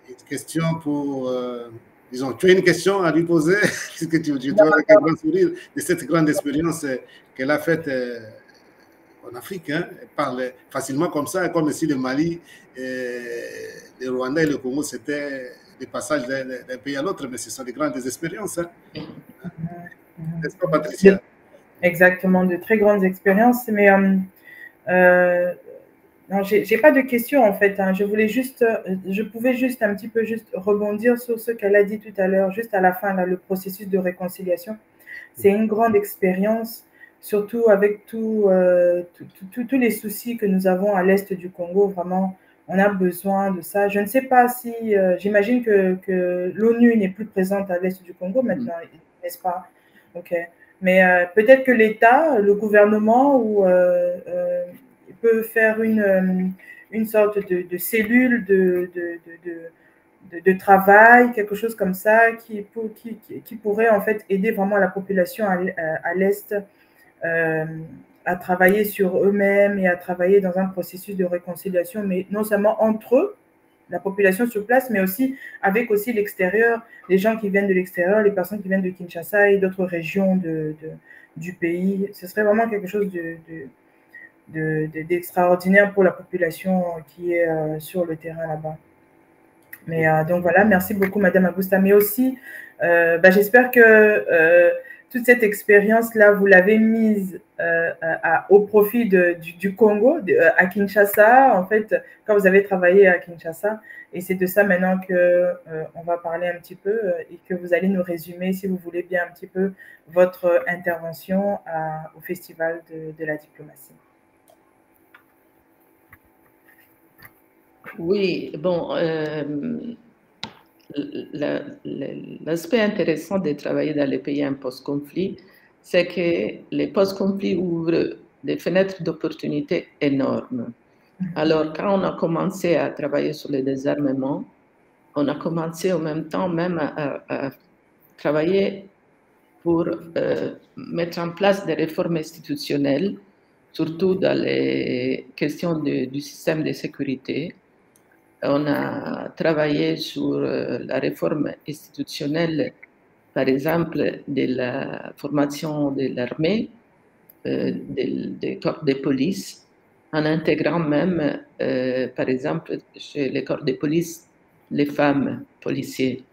une question pour... disons, tu as une question à lui poser, puisque tu dois avec un grand sourire de cette grande expérience qu'elle a faite en Afrique. Hein. Elle parle facilement comme ça, comme si le Mali, le Rwanda et le Congo, c'était des passages d'un pays à l'autre, mais ce sont des grandes expériences. Hein. N'est-ce pas, Patricia? Exactement, de très grandes expériences, mais non, j'ai pas de questions en fait. Hein. Je pouvais juste un petit peu rebondir sur ce qu'elle a dit tout à l'heure, juste à la fin, là, le processus de réconciliation. C'est une grande expérience, surtout avec tous les soucis que nous avons à l'est du Congo. Vraiment, on a besoin de ça. Je ne sais pas si, j'imagine que l'ONU n'est plus présente à l'est du Congo maintenant, n'est-ce pas? Ok. Mais peut-être que l'État, le gouvernement, peut faire une sorte de cellule de travail, quelque chose comme ça, qui pourrait en fait aider vraiment la population à l'Est à travailler sur eux-mêmes et à travailler dans un processus de réconciliation, mais non seulement entre eux, la population sur place, mais aussi avec aussi l'extérieur, les gens qui viennent de l'extérieur, les personnes qui viennent de Kinshasa et d'autres régions du pays. Ce serait vraiment quelque chose d'extraordinaire pour la population qui est sur le terrain là-bas. Mais donc voilà, merci beaucoup Madame Augusta. Mais aussi, j'espère que toute cette expérience-là, vous l'avez mise au profit du Congo, à Kinshasa, en fait, quand vous avez travaillé à Kinshasa. Et c'est de ça maintenant qu'on va parler un petit peu et que vous allez nous résumer, si vous voulez bien, un petit peu votre intervention au Festival de la diplomatie. Oui, bon, l'aspect intéressant de travailler dans les pays en post-conflit, c'est que les post-conflits ouvrent des fenêtres d'opportunités énormes. Alors, quand on a commencé à travailler sur le désarmement, on a commencé en même temps même à travailler pour mettre en place des réformes institutionnelles, surtout dans les questions du système de sécurité. On a travaillé sur la réforme institutionnelle, par exemple, de la formation de l'armée, des corps de police, en intégrant même, par exemple, chez les corps de police, les femmes policiers.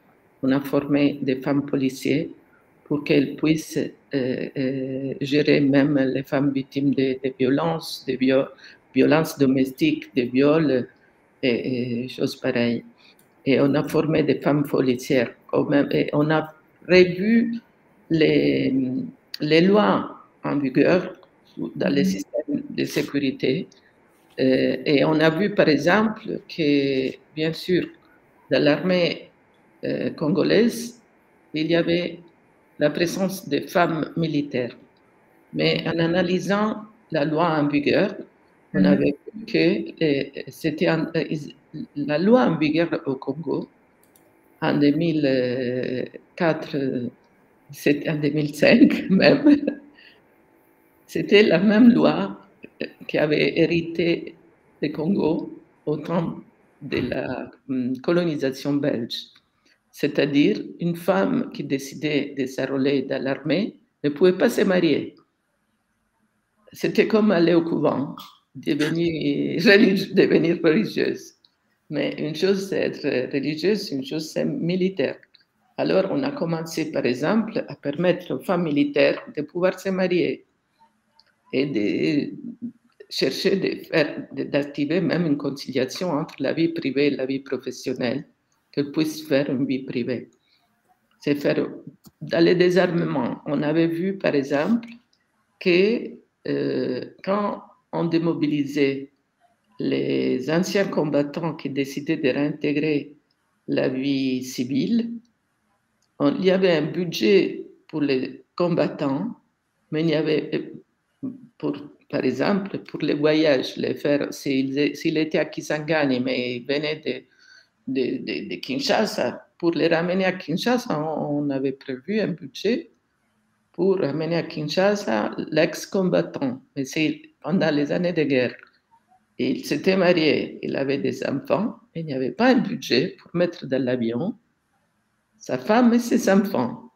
On a formé des femmes policiers pour qu'elles puissent gérer même les femmes victimes de violences, violences domestiques, de viols et choses pareilles. Et on a formé des femmes policières quand même, et on a revu les lois en vigueur dans les systèmes de sécurité. Et on a vu, par exemple, que, bien sûr, dans l'armée congolaise, il y avait la présence des femmes militaires. Mais en analysant la loi en vigueur, on avait vu que c'était la loi en vigueur au Congo en 2004, en 2005 même, c'était la même loi qui avait hérité du Congo au temps de la colonisation belge. C'est-à-dire, une femme qui décidait de s'enrôler dans l'armée ne pouvait pas se marier. C'était comme aller au couvent, devenir religieuse. Mais une chose, c'est être religieuse, une chose, c'est militaire. Alors, on a commencé, par exemple, à permettre aux femmes militaires de pouvoir se marier et de chercher d'activer même une conciliation entre la vie privée et la vie professionnelle, qu'elles puissent faire une vie privée. C'est faire, dans les désarmements, on avait vu, par exemple, que quand on démobilisait les anciens combattants qui décidaient de réintégrer la vie civile, il y avait un budget pour les combattants, mais il y avait, par exemple, pour les voyages, les faire, s'il était à Kisangani, mais il venait de Kinshasa, pour les ramener à Kinshasa, on avait prévu un budget pour ramener à Kinshasa l'ex-combattant. Mais c'est pendant les années de guerre. Il s'était marié, il avait des enfants, et il n'y avait pas un budget pour mettre dans l'avion sa femme et ses enfants.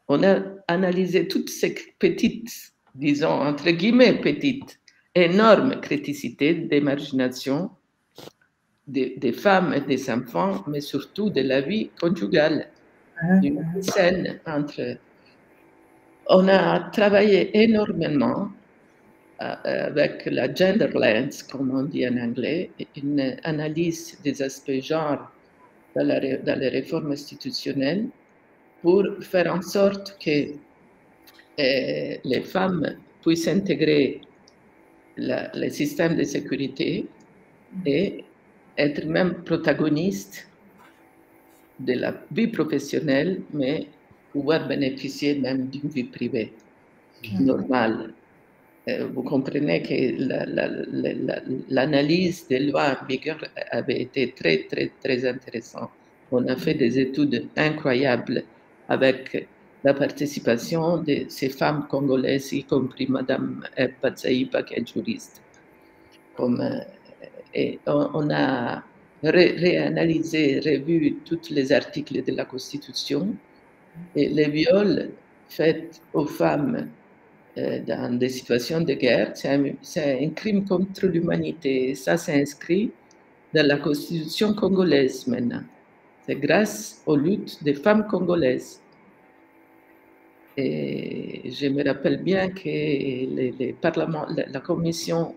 On a analysé toutes ces petites, disons, entre guillemets, petites, énormes criticités des marginations des femmes et des enfants, mais surtout de la vie conjugale, d'une scène entre... On a travaillé énormément avec la gender lens, comme on dit en anglais, une analyse des aspects genre dans les réformes institutionnelles pour faire en sorte que les femmes puissent intégrer le système de sécurité et être même protagonistes de la vie professionnelle, mais pouvoir bénéficier même d'une vie privée normale. Vous comprenez que l'analyse des lois en vigueur avait été très, très, très intéressante. On a fait des études incroyables avec la participation de ces femmes congolaises, y compris Mme Patsaïba, qui est juriste. Et on a réanalysé, revu tous les articles de la Constitution, et les viols faits aux femmes dans des situations de guerre, c'est un crime contre l'humanité. Ça, c'est inscrit dans la Constitution congolaise maintenant. C'est grâce aux luttes des femmes congolaises. Et je me rappelle bien que la commission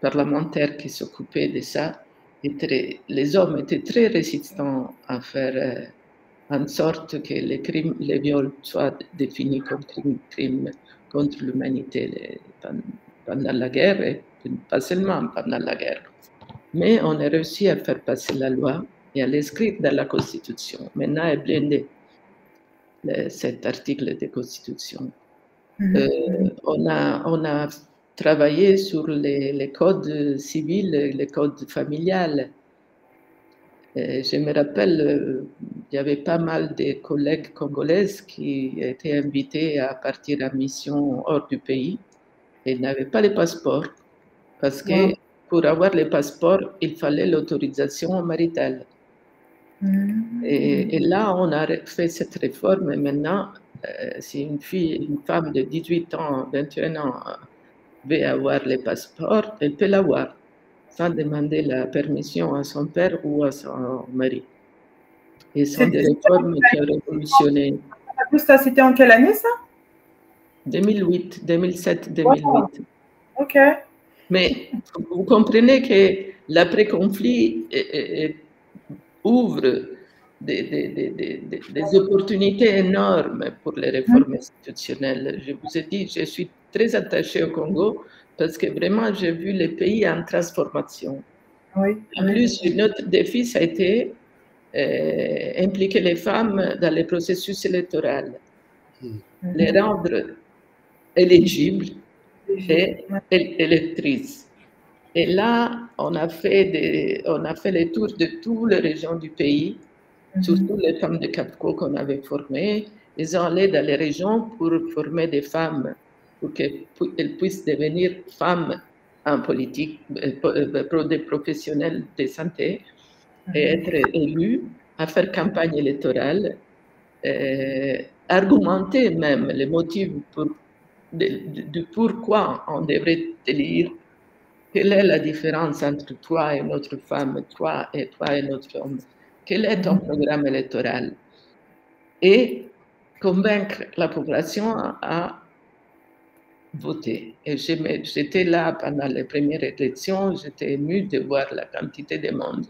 parlementaire qui s'occupait de ça, les hommes étaient très résistants à faire en sorte que les viols soient définis comme crimes contre l'humanité pendant la guerre, et pas seulement pendant la guerre. Mais on a réussi à faire passer la loi et à l'inscrire dans la Constitution. Maintenant, est blindé cet article de Constitution. On a travaillé sur les codes civils, les codes familiales. Je me rappelle, il y avait pas mal de collègues congolaises qui étaient invités à partir en mission hors du pays et n'avaient pas les passeports parce que pour avoir les passeports, il fallait l'autorisation maritale. Et là, on a fait cette réforme et maintenant, si une femme de 18 ans, 21 ans veut avoir les passeports, elle peut l'avoir sans demander la permission à son père ou à son mari. Et ce sont des réformes qui ont révolutionné. Ça, c'était en quelle année, ça? 2008, 2007, 2008. Wow. OK. Mais vous comprenez que l'après-conflit ouvre des opportunités énormes pour les réformes institutionnelles. Je vous ai dit, je suis très attachée au Congo parce que vraiment, j'ai vu les pays en transformation. Oui. En plus, notre défi, ça a été impliquer les femmes dans les processus électoraux, les rendre éligibles et électrices. Et là, on a fait les tours de toutes les régions du pays, surtout les femmes de Capco qu'on avait formées. Ils sont allés dans les régions pour former des femmes, pour qu'elles puissent devenir femmes en politique, des professionnels de santé, et être élues, à faire campagne électorale, argumenter même les motifs de pourquoi on devrait élire. Quelle est la différence entre toi et notre femme, toi et notre homme? Quel est ton programme électoral? Et convaincre la population à voter. Et j'étais là pendant les premières élections, j'étais émue de voir la quantité de monde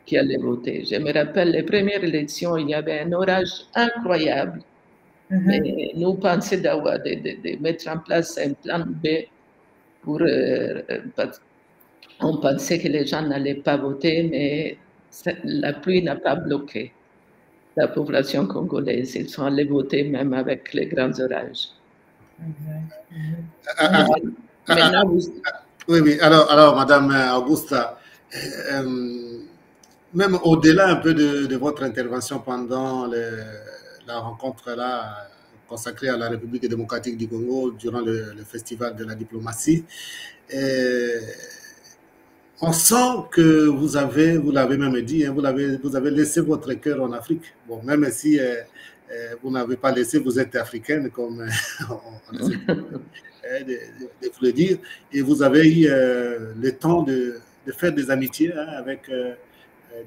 qui allait voter. Je me rappelle, les premières élections, il y avait un orage incroyable. Mais nous pensions de mettre en place un plan B pour... on pensait que les gens n'allaient pas voter, mais la pluie n'a pas bloqué la population congolaise. Ils sont allés voter même avec les grands orages. Oui. Alors, Madame Augusta, même au-delà un peu de votre intervention pendant la rencontre là consacrée à la République démocratique du Congo durant le festival de la diplomatie, on sent que vous l'avez même dit, hein, vous avez laissé votre cœur en Afrique. Bon, même si vous n'avez pas laissé, vous êtes africaine, comme on essaie de vous le dire, et vous avez eu le temps de faire des amitiés avec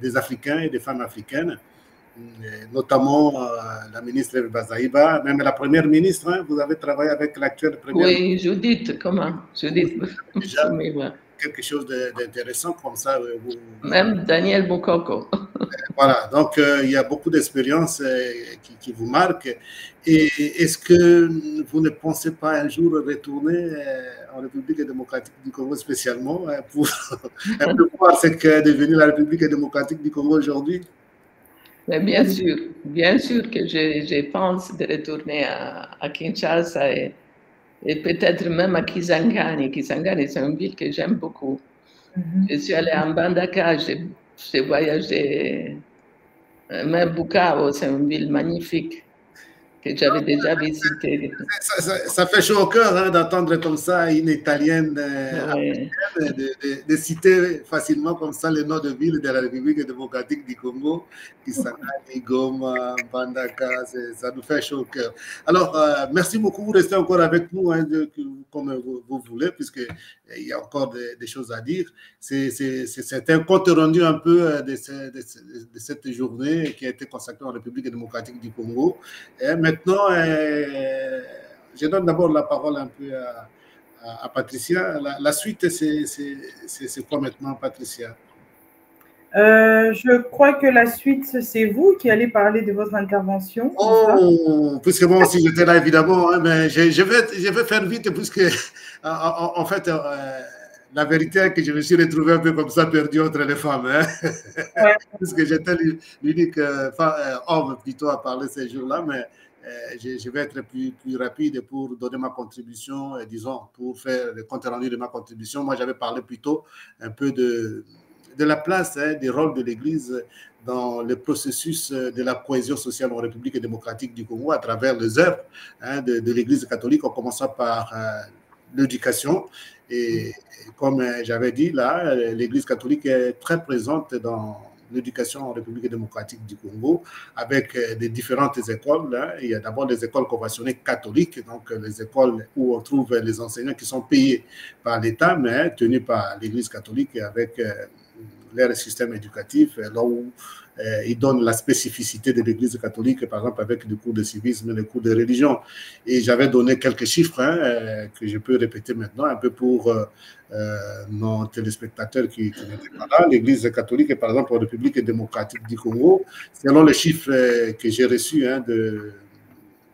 des Africains et des femmes africaines, notamment la ministre Bazaïba, même la première ministre, hein, vous avez travaillé avec l'actuelle première ministre. Oui, Judith, comment? Judith, déjà, quelque chose d'intéressant comme ça. Même Daniel Bokoko. Voilà, donc il y a beaucoup d'expériences qui vous marquent. Et est-ce que vous ne pensez pas un jour retourner en République démocratique du Congo spécialement pour un peu voir ce qu'est devenu la République démocratique du Congo aujourd'hui? Mais bien sûr que je pense de retourner à Kinshasa et peut-être même à Kisangani. Kisangani, c'est une ville que j'aime beaucoup. Je suis allée en Bandaka, j'ai voyagé, même Bukavu, c'est une ville magnifique que j'avais déjà visitée. Ça fait chaud au cœur hein, d'entendre comme ça une Italienne de citer facilement comme ça les noms de villes de la République démocratique du Congo, Kisangani, Goma, Bandaka, ça nous fait chaud au cœur. Alors, merci beaucoup, vous restez encore avec nous hein, comme vous voulez, puisqu'il y a encore des choses à dire. C'est un compte rendu un peu de cette journée qui a été consacrée en République démocratique du Congo. Et maintenant, je donne d'abord la parole un peu à Patricia. La suite, c'est quoi maintenant, Patricia? Je crois que la suite, c'est vous qui allez parler de votre intervention. Oh, puisque moi aussi j'étais là, évidemment, hein, mais je vais faire vite, puisque en fait, la vérité est que je me suis retrouvé un peu comme ça, perdu entre les femmes. Hein? Ouais. Puisque j'étais l'unique homme plutôt à parler ces jours-là, mais je vais être plus rapide pour donner ma contribution, disons, pour faire le compte rendu de ma contribution. Moi, j'avais parlé plutôt un peu de la place, des rôles de l'Église dans le processus de la cohésion sociale en République démocratique du Congo à travers les œuvres de l'Église catholique, en commençant par l'éducation. Et comme j'avais dit, là, l'Église catholique est très présente dans l'éducation en République démocratique du Congo, avec des différentes écoles. Là. Il y a d'abord les écoles conventionnées catholiques, donc les écoles où on trouve les enseignants qui sont payés par l'État, mais tenus par l'Église catholique avec leur système éducatif, là où ils donnent la spécificité de l'Église catholique, par exemple avec des cours de civisme, des cours de religion. Et j'avais donné quelques chiffres que je peux répéter maintenant, un peu pour nos téléspectateurs qui n'étaient pas là. L'Église catholique, par exemple, en République démocratique du Congo, selon les chiffres que j'ai reçus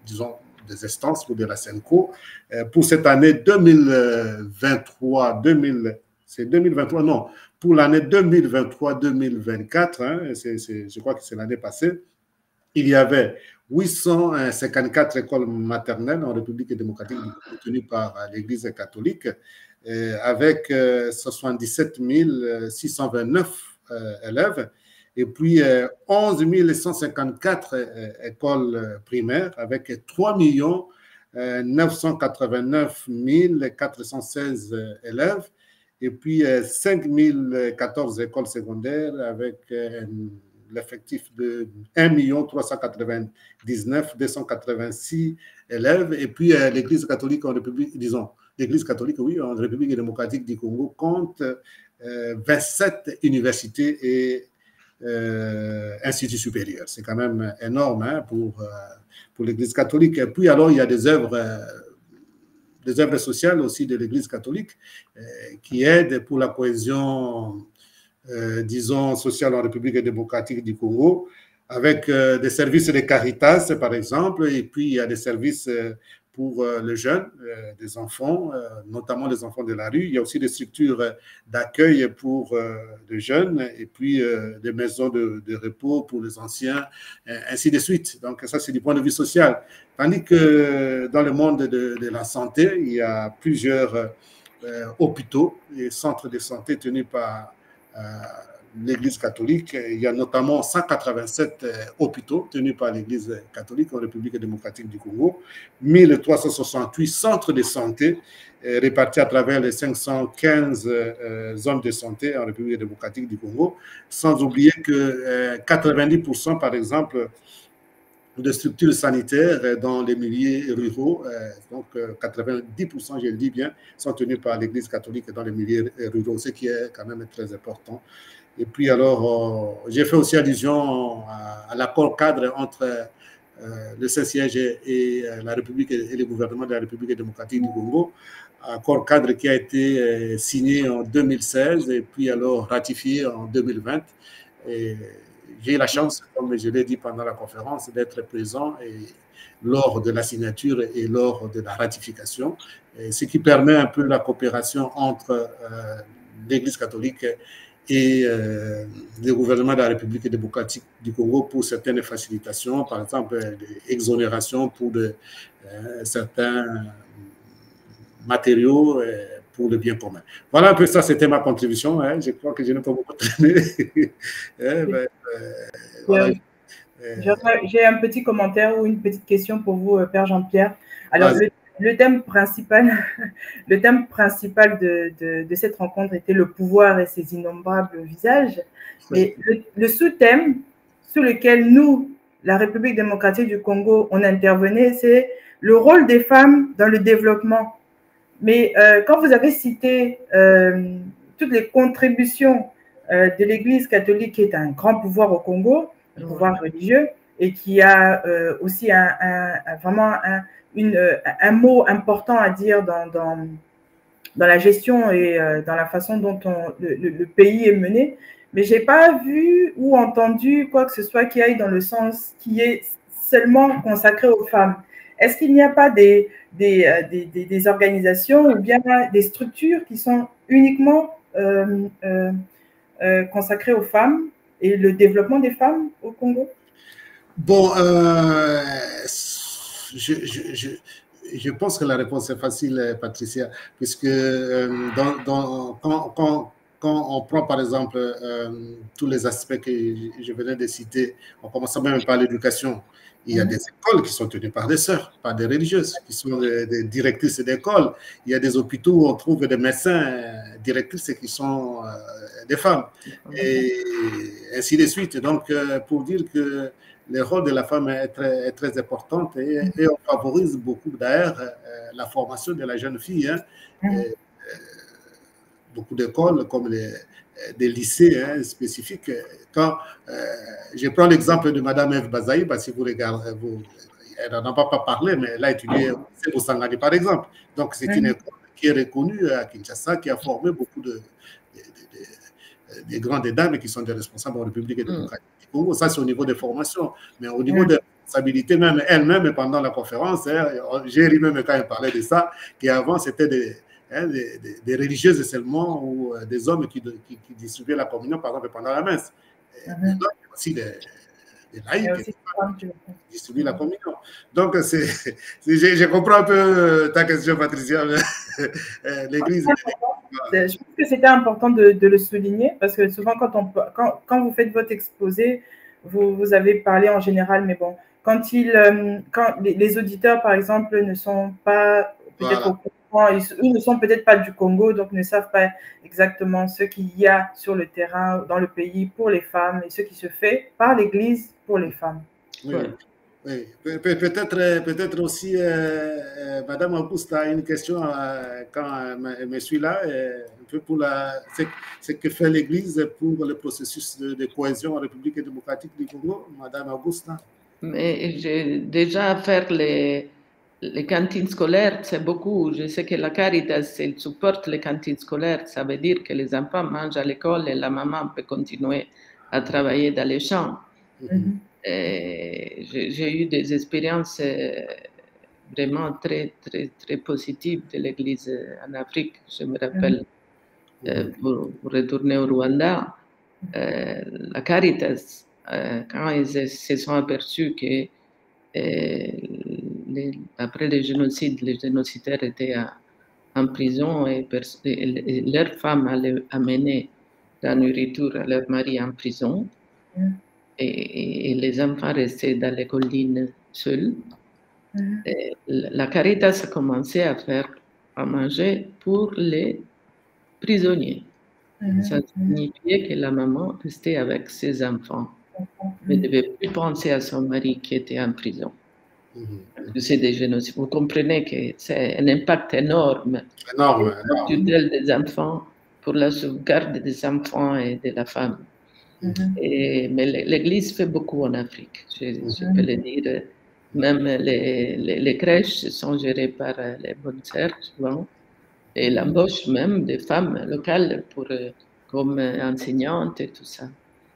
disons, des instances ou de la SENCO, pour cette année 2023, c'est 2023, non, pour l'année 2023-2024, je crois que c'est l'année passée, il y avait 854 écoles maternelles en République démocratique tenues par l'Église catholique, avec 77 629 élèves, et puis 11 154 écoles primaires, avec 3 989 416 élèves, et puis 5014 écoles secondaires avec l'effectif de 1 399 286 élèves. Et puis l'Église catholique en République, disons, l'Église catholique, oui, en République démocratique du Congo compte 27 universités et instituts supérieurs. C'est quand même énorme pour l'Église catholique. Et puis alors, il y a des œuvres sociales aussi de l'Église catholique qui aident pour la cohésion, disons, sociale en République démocratique du Congo, avec des services de Caritas, par exemple, et puis il y a des services pour les jeunes, des enfants, notamment les enfants de la rue. Il y a aussi des structures d'accueil pour les jeunes, et puis des maisons de repos pour les anciens, ainsi de suite. Donc ça, c'est du point de vue social. Tandis que dans le monde de la santé, il y a plusieurs hôpitaux et centres de santé tenus par l'Église catholique. Il y a notamment 187 hôpitaux tenus par l'Église catholique en République démocratique du Congo, 1368 centres de santé répartis à travers les 515 zones de santé en République démocratique du Congo, sans oublier que 90%, par exemple, de structures sanitaires dans les milieux ruraux, donc 90%, je le dis bien, sont tenus par l'Église catholique dans les milieux ruraux, ce qui est quand même très important. Et puis alors, j'ai fait aussi allusion à l'accord cadre entre le Saint-Siège et la République et le gouvernement de la République démocratique du Congo, accord cadre qui a été signé en 2016 et puis alors ratifié en 2020. Et j'ai eu la chance, comme je l'ai dit pendant la conférence, d'être présent lors de la signature et lors de la ratification, ce qui permet un peu la coopération entre l'Église catholique et le gouvernement de la République démocratique du Congo pour certaines facilitations, par exemple l'exonération pour certains matériaux pour le bien commun. Voilà un peu ça, c'était ma contribution. Je crois que je n'ai pas beaucoup traîné. Voilà. J'ai un petit commentaire ou une petite question pour vous, Père Jean-Pierre. Alors, le thème principal de cette rencontre était le pouvoir et ses innombrables visages. Mais le sous-thème sur lequel nous, la République démocratique du Congo, on intervenait, c'est le rôle des femmes dans le développement. Mais quand vous avez cité toutes les contributions de l'Église catholique, qui est un grand pouvoir au Congo, un pouvoir religieux, et qui a aussi vraiment un mot important à dire dans la gestion et dans la façon dont le pays est mené, mais je n'ai pas vu ou entendu quoi que ce soit qui aille dans le sens qui est seulement consacré aux femmes. Est-ce qu'il n'y a pas des organisations ou bien des structures qui sont uniquement consacrées aux femmes et le développement des femmes au Congo? Bon, je pense que la réponse est facile, Patricia, puisque quand on prend par exemple tous les aspects que je venais de citer, on commence même par l'éducation. Il y a des écoles qui sont tenues par des sœurs, par des religieuses, qui sont des directrices d'école. Il y a des hôpitaux où on trouve des médecins directrices qui sont des femmes, et ainsi de suite. Donc, pour dire que le rôle de la femme est très important, et on favorise beaucoup d'ailleurs la formation de la jeune fille. Beaucoup d'écoles comme des lycées spécifiques. Quand je prends l'exemple de Mme Eve Bazaïba, si vous regardez, elle n'en a pas parlé, mais elle a étudié au lycée Boussangani, par exemple. Donc, c'est une école qui est reconnue à Kinshasa, qui a formé beaucoup de grandes dames qui sont des responsables en République démocratique du Congo. Ça, c'est au niveau des formations. Mais au niveau des responsabilités, même elle-même, pendant la conférence, j'ai ri même quand elle parlait de ça, qu'avant, c'était des religieuses seulement, ou des hommes qui distribuaient la communion, par exemple, pendant la messe. Il y a aussi des laïcs qui distribuent la communion. Donc, je comprends un peu ta question, Patricia. L'Église. Je pense que c'était important de le souligner, parce que souvent, quand vous faites votre exposé, vous avez parlé en général, mais bon, quand les auditeurs, par exemple, ne sont pas peut-être au courant, ils ne sont peut-être pas du Congo, donc ne savent pas exactement ce qu'il y a sur le terrain, dans le pays, pour les femmes, et ce qui se fait par l'Église pour les femmes. Oui. Oui. Peut-être aussi, Madame Augusta a une question quand elle me suit là, un peu pour ce que fait l'Église pour le processus de cohésion en République démocratique du Congo, Madame Augusta. Mais j'ai déjà fait les cantines scolaires, c'est beaucoup. Je sais que la Caritas, elle supporte les cantines scolaires. Ça veut dire que les enfants mangent à l'école et la maman peut continuer à travailler dans les champs. J'ai eu des expériences vraiment très positives de l'Église en Afrique. Je me rappelle, pour retourner au Rwanda, la Caritas, quand ils se sont aperçus que après le génocide, les génocidaires étaient en prison, et leurs femmes allaient amener la nourriture à leur mari en prison, et les enfants restaient dans les collines seuls. La Caritas a commencé à faire à manger pour les prisonniers. Ça signifiait que la maman restait avec ses enfants, mais ne devait plus penser à son mari qui était en prison. Parce que c'est des génocides. Vous comprenez que c'est un impact énorme. Pour la tutelle des enfants, pour la sauvegarde des enfants et de la femme. Mais l'Église fait beaucoup en Afrique, je peux le dire. Même les crèches sont gérées par les bonnes sœurs souvent, et l'embauche même des femmes locales comme enseignantes et tout ça.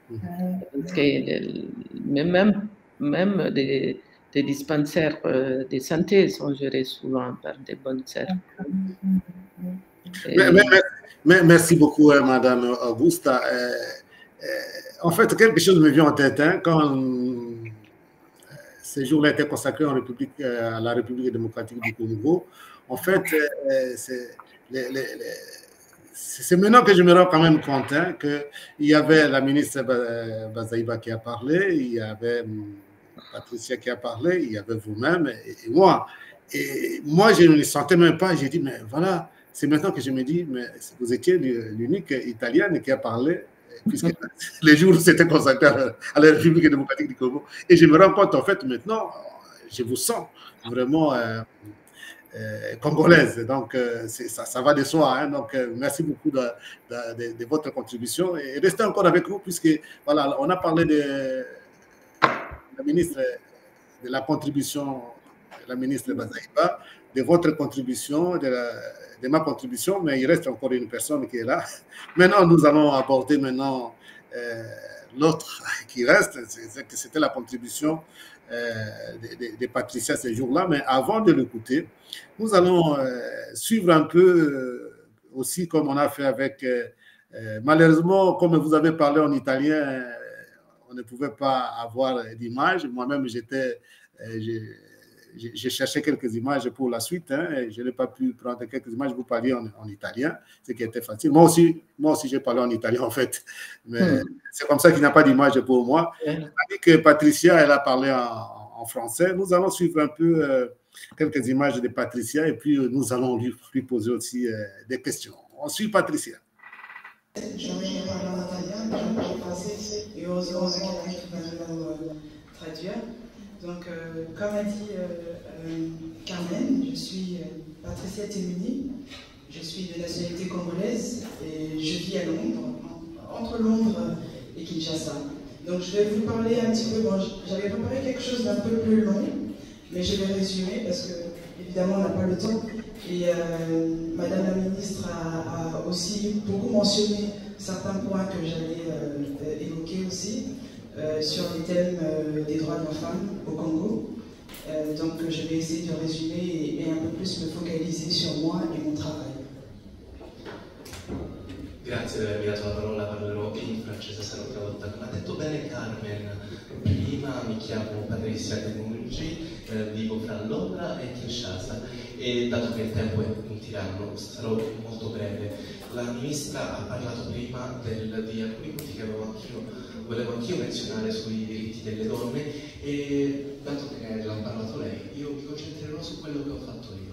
Parce que même des dispensaires de santé sont gérés souvent par des bonnes sœurs. Merci beaucoup, Madame Augusta. En fait, quelque chose me vient en tête quand ce jour-là était consacré à la République démocratique du Congo. En fait, c'est maintenant que je me rends quand même compte qu'il y avait la ministre Bazaïba qui a parlé, il y avait Patricia qui a parlé, il y avait vous-même et moi. Et moi, je ne le sentais même pas. J'ai dit, mais voilà, c'est maintenant que je me dis, mais vous étiez l'unique Italienne qui a parlé, puisque les jours c'était consacré à la République démocratique du Congo. Et je me rends compte, en fait, maintenant, je vous sens vraiment congolaise. Donc, ça va de soi. Donc, merci beaucoup de votre contribution. Et restez encore avec nous, puisque, voilà, on a parlé de la ministre, de la contribution de la ministre Bazaïba, de votre contribution, de ma contribution, mais il reste encore une personne qui est là. Maintenant, nous allons aborder l'autre qui reste, c'était la contribution de Patricia ces jours-là. Mais avant de l'écouter, nous allons suivre un peu aussi comme on a fait avec... malheureusement, comme vous avez parlé en italien, on ne pouvait pas avoir d'image. Moi-même, j'ai cherché quelques images pour la suite, hein, et je n'ai pas pu prendre quelques images. Vous parliez en italien, ce qui était facile. Moi aussi j'ai parlé en italien, en fait. Mais c'est comme ça qu'il n'y a pas d'image pour moi. Tandis que Patricia, elle a parlé en français. Nous allons suivre un peu quelques images de Patricia et puis nous allons lui poser aussi des questions. On suit Patricia. J'en ai parlé en italien, mais j'en parle français et heureusement quelqu'un qui va nous traduire. Donc, comme a dit Carmen, je suis Patricia Temuni, je suis de nationalité congolaise et je vis à Londres, entre Londres et Kinshasa. Donc, je vais vous parler un petit peu, bon, j'avais préparé quelque chose d'un peu plus long, mais je vais résumer parce que, évidemment, on n'a pas le temps. Et Madame la ministre a aussi beaucoup mentionné certains points que j'allais évoquer aussi sur les thèmes des droits de la femme au Congo. Donc je vais essayer de résumer et un peu plus me focaliser sur moi et mon travail. Grazie per aver dato la parola, parlerò in francese, sarò tradotta. Come ha detto bene Carmen, prima mi chiamo Patricia Temuni, vivo fra Londra e Kinshasa e dato che il tempo è un tiranno sarò molto breve. La ministra ha parlato prima di alcuni punti che volevo anch'io menzionare sui diritti delle donne e dato che l'ha parlato lei, io mi concentrerò su quello che ho fatto io.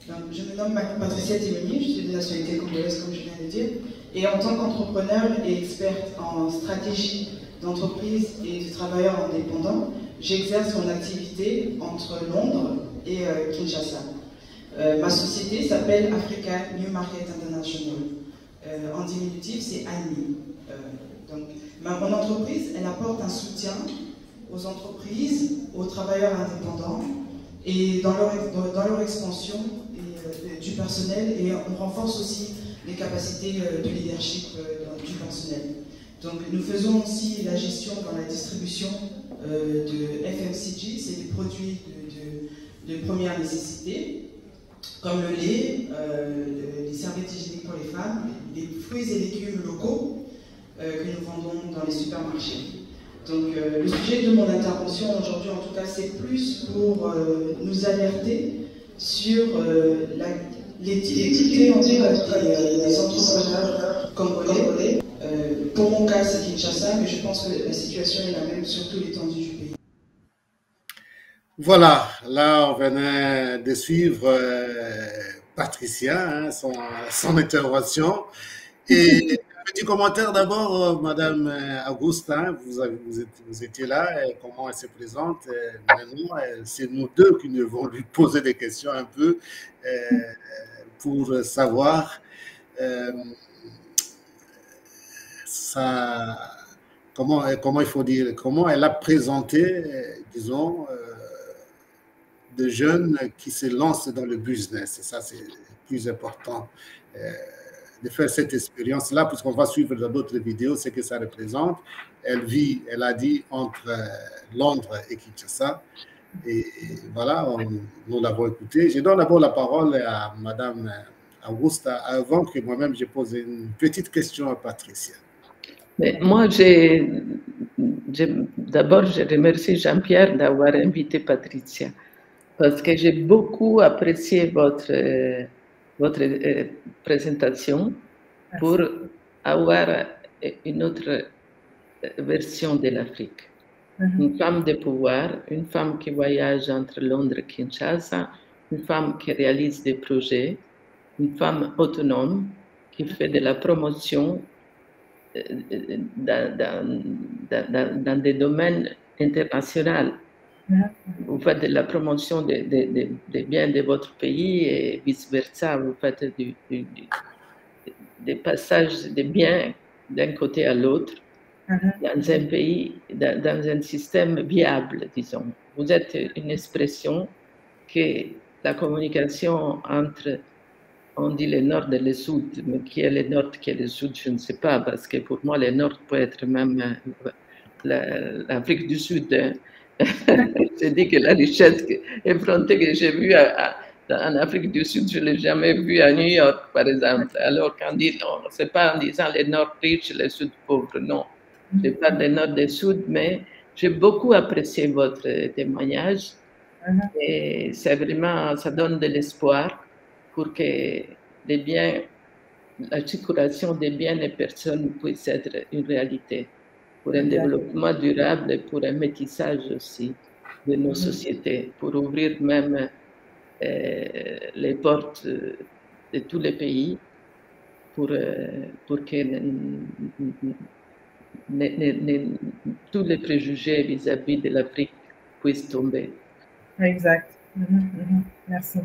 Donc, je me nomme Patricia Temuni, je suis de nationalité congolaise comme je viens de dire, et en tant qu'entrepreneur et experte en stratégie d'entreprise et de travailleurs indépendants, j'exerce mon activité entre Londres et Kinshasa. Ma société s'appelle Africa New Market International. En diminutif, c'est ANMI. Donc, mon entreprise, elle apporte un soutien aux entreprises, aux travailleurs indépendants et dans leur expansion du personnel, et on renforce aussi les capacités de leadership du personnel. Donc nous faisons aussi la gestion dans la distribution de FMCG, c'est des produits de première nécessité, comme le lait, les serviettes hygiéniques pour les femmes, les fruits et légumes locaux que nous vendons dans les supermarchés. Donc le sujet de mon intervention aujourd'hui, en tout cas, c'est plus pour nous alerter sur l'équité entre des entrepreneurs congolais. Pour mon cas, c'est Kinshasa, mais je pense que la situation est la même sur toute l'étendue du pays. Voilà, là on venait de suivre Patricia, hein, son intervention. Et un petit commentaire d'abord, Madame Augusta, vous étiez là, et comment elle se présente. Maintenant, c'est nous deux qui devons lui poser des questions un peu pour savoir comment il faut dire, comment elle a présenté, disons, de jeunes qui se lancent dans le business. Et ça, c'est plus important de faire cette expérience-là, puisqu'on va suivre dans d'autres vidéos ce que ça représente. Elle vit, elle a dit, entre Londres et Kinshasa. Et voilà, nous l'avons écouté. Je donne d'abord la parole à Madame Augusta, avant que moi-même je pose une petite question à Patricia. Mais moi, d'abord, je remercie Jean-Pierre d'avoir invité Patricia, parce que j'ai beaucoup apprécié votre présentation pour avoir une autre version de l'Afrique. Une femme de pouvoir, une femme qui voyage entre Londres et Kinshasa, une femme qui réalise des projets, une femme autonome qui fait de la promotion dans des domaines internationaux. Vous faites de la promotion des biens de votre pays et vice-versa. Vous faites des passages de biens d'un côté à l'autre dans un pays, dans un système viable, disons. Vous êtes une expression que la communication entre, on dit le nord et le sud, mais qui est le nord, qui est le sud, je ne sais pas, parce que pour moi, le nord peut être même l'Afrique du Sud. Je dis que la richesse effrontée que j'ai vue en Afrique du Sud, je ne l'ai jamais vue à New York, par exemple. Alors qu'on dit, non, ce n'est pas en disant le nord riche, le sud pauvre, non. Je parle du nord et du sud, mais j'ai beaucoup apprécié votre témoignage et c'est vraiment, ça donne de l'espoir pour que les biens, la circulation des biens et personnes puisse être une réalité pour un développement durable et pour un métissage aussi de nos sociétés, pour ouvrir même les portes de tous les pays pour que tous les préjugés vis-à-vis de l'Afrique puissent tomber. Exact. Merci.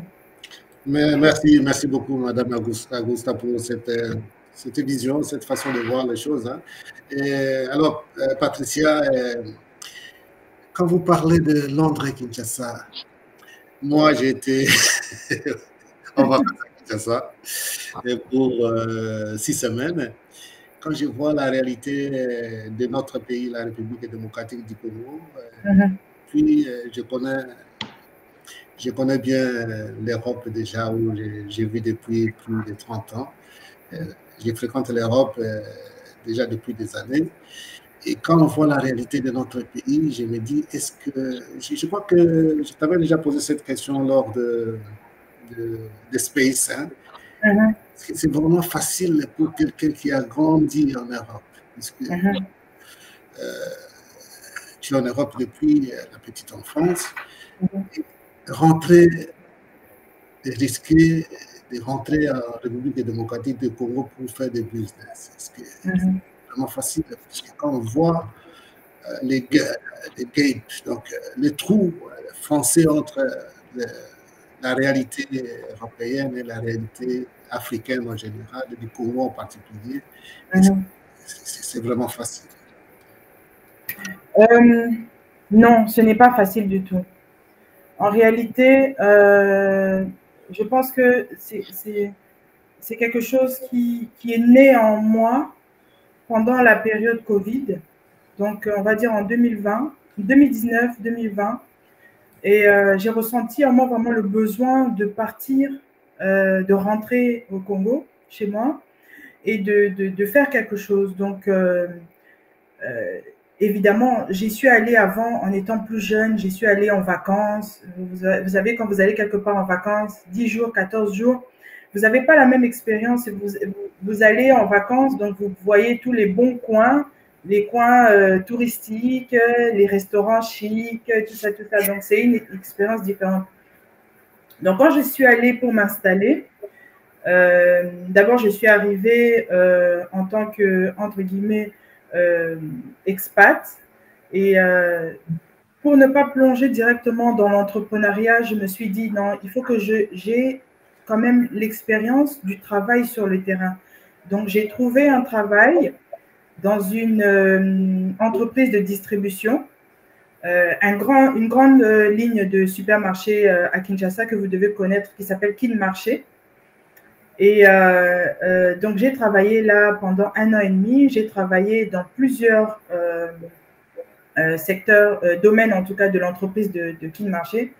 Merci beaucoup, Madame Augusta, pour cette vision, cette façon de voir les choses. Hein. Et alors, Patricia, quand vous parlez de Londres et Kinshasa, moi, j'ai été en vacances à Kinshasa pour 6 semaines. Quand je vois la réalité de notre pays, la République démocratique du Congo, puis je connais bien l'Europe déjà, où j'ai vu depuis plus de 30 ans. Je fréquente l'Europe déjà depuis des années. Et quand on voit la réalité de notre pays, je me dis, est-ce que... Je crois que je t'avais déjà posé cette question lors de Space. Hein? Est-ce que c'est vraiment facile pour quelqu'un qui a grandi en Europe? Parce que tu es en Europe depuis la petite enfance. Rentrer, risquer de rentrer en République démocratique du Congo pour faire des business. Est-ce que c'est vraiment facile? Parce que quand on voit les gates, donc les trous foncés entre la réalité européenne et la réalité africaine en général, et du Congo en particulier, c'est vraiment facile. Non, ce n'est pas facile du tout. En réalité, je pense que c'est quelque chose qui est né en moi pendant la période Covid, donc on va dire en 2019-2020, et j'ai ressenti en moi vraiment le besoin de partir, de rentrer au Congo, chez moi, et de faire quelque chose. Donc, évidemment, j'y suis allée avant en étant plus jeune, j'y suis allée en vacances. Vous savez, quand vous allez quelque part en vacances, 10 jours, 14 jours, vous n'avez pas la même expérience. Vous allez en vacances, donc vous voyez tous les bons coins, les coins touristiques, les restaurants chics, tout ça, tout ça. Donc, c'est une expérience différente. Donc, quand je suis allée pour m'installer, d'abord, je suis arrivée en tant que, entre guillemets, expat, et pour ne pas plonger directement dans l'entrepreneuriat, je me suis dit non, il faut que j'ai quand même l'expérience du travail sur le terrain. Donc j'ai trouvé un travail dans une entreprise de distribution, une grande ligne de supermarchés à Kinshasa que vous devez connaître, qui s'appelle Kin Marché. Et donc, j'ai travaillé là pendant 1 an et demi. J'ai travaillé dans plusieurs secteurs, domaines en tout cas de l'entreprise de Kin Marché,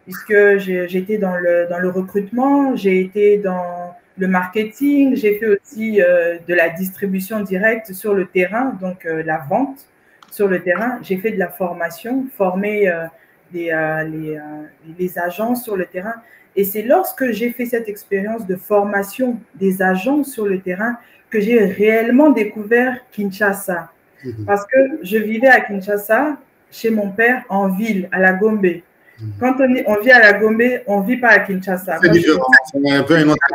puisque j'étais dans le recrutement, j'ai été dans le marketing, j'ai fait aussi de la distribution directe sur le terrain, donc la vente sur le terrain. J'ai fait de la formation, former les agents sur le terrain. Et c'est lorsque j'ai fait cette expérience de formation des agents sur le terrain que j'ai réellement découvert Kinshasa. Parce que je vivais à Kinshasa, chez mon père, en ville, à la Gombe. Quand on vit à la Gombe, on ne vit pas à Kinshasa. C'est différent, c'est un peu une autre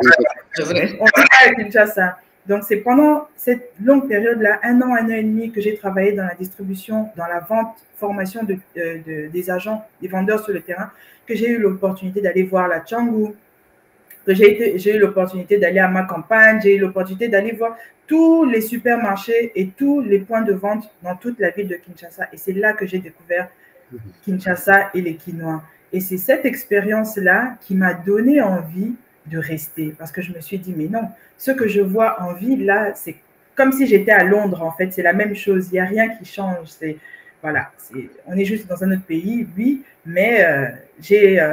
chose. On ne vit pas à Kinshasa. Donc, c'est pendant cette longue période-là, 1 an et demi, que j'ai travaillé dans la distribution, dans la vente, formation des agents, des vendeurs sur le terrain, que j'ai eu l'opportunité d'aller voir la Tchangou, que j'ai eu l'opportunité d'aller à ma campagne, j'ai eu l'opportunité d'aller voir tous les supermarchés et tous les points de vente dans toute la ville de Kinshasa. Et c'est là que j'ai découvert Kinshasa et les Kinois. Et c'est cette expérience-là qui m'a donné envie de rester, parce que je me suis dit, mais non, ce que je vois en ville, là, c'est comme si j'étais à Londres, en fait, c'est la même chose, il n'y a rien qui change, voilà, on est juste dans un autre pays, oui, mais j'ai,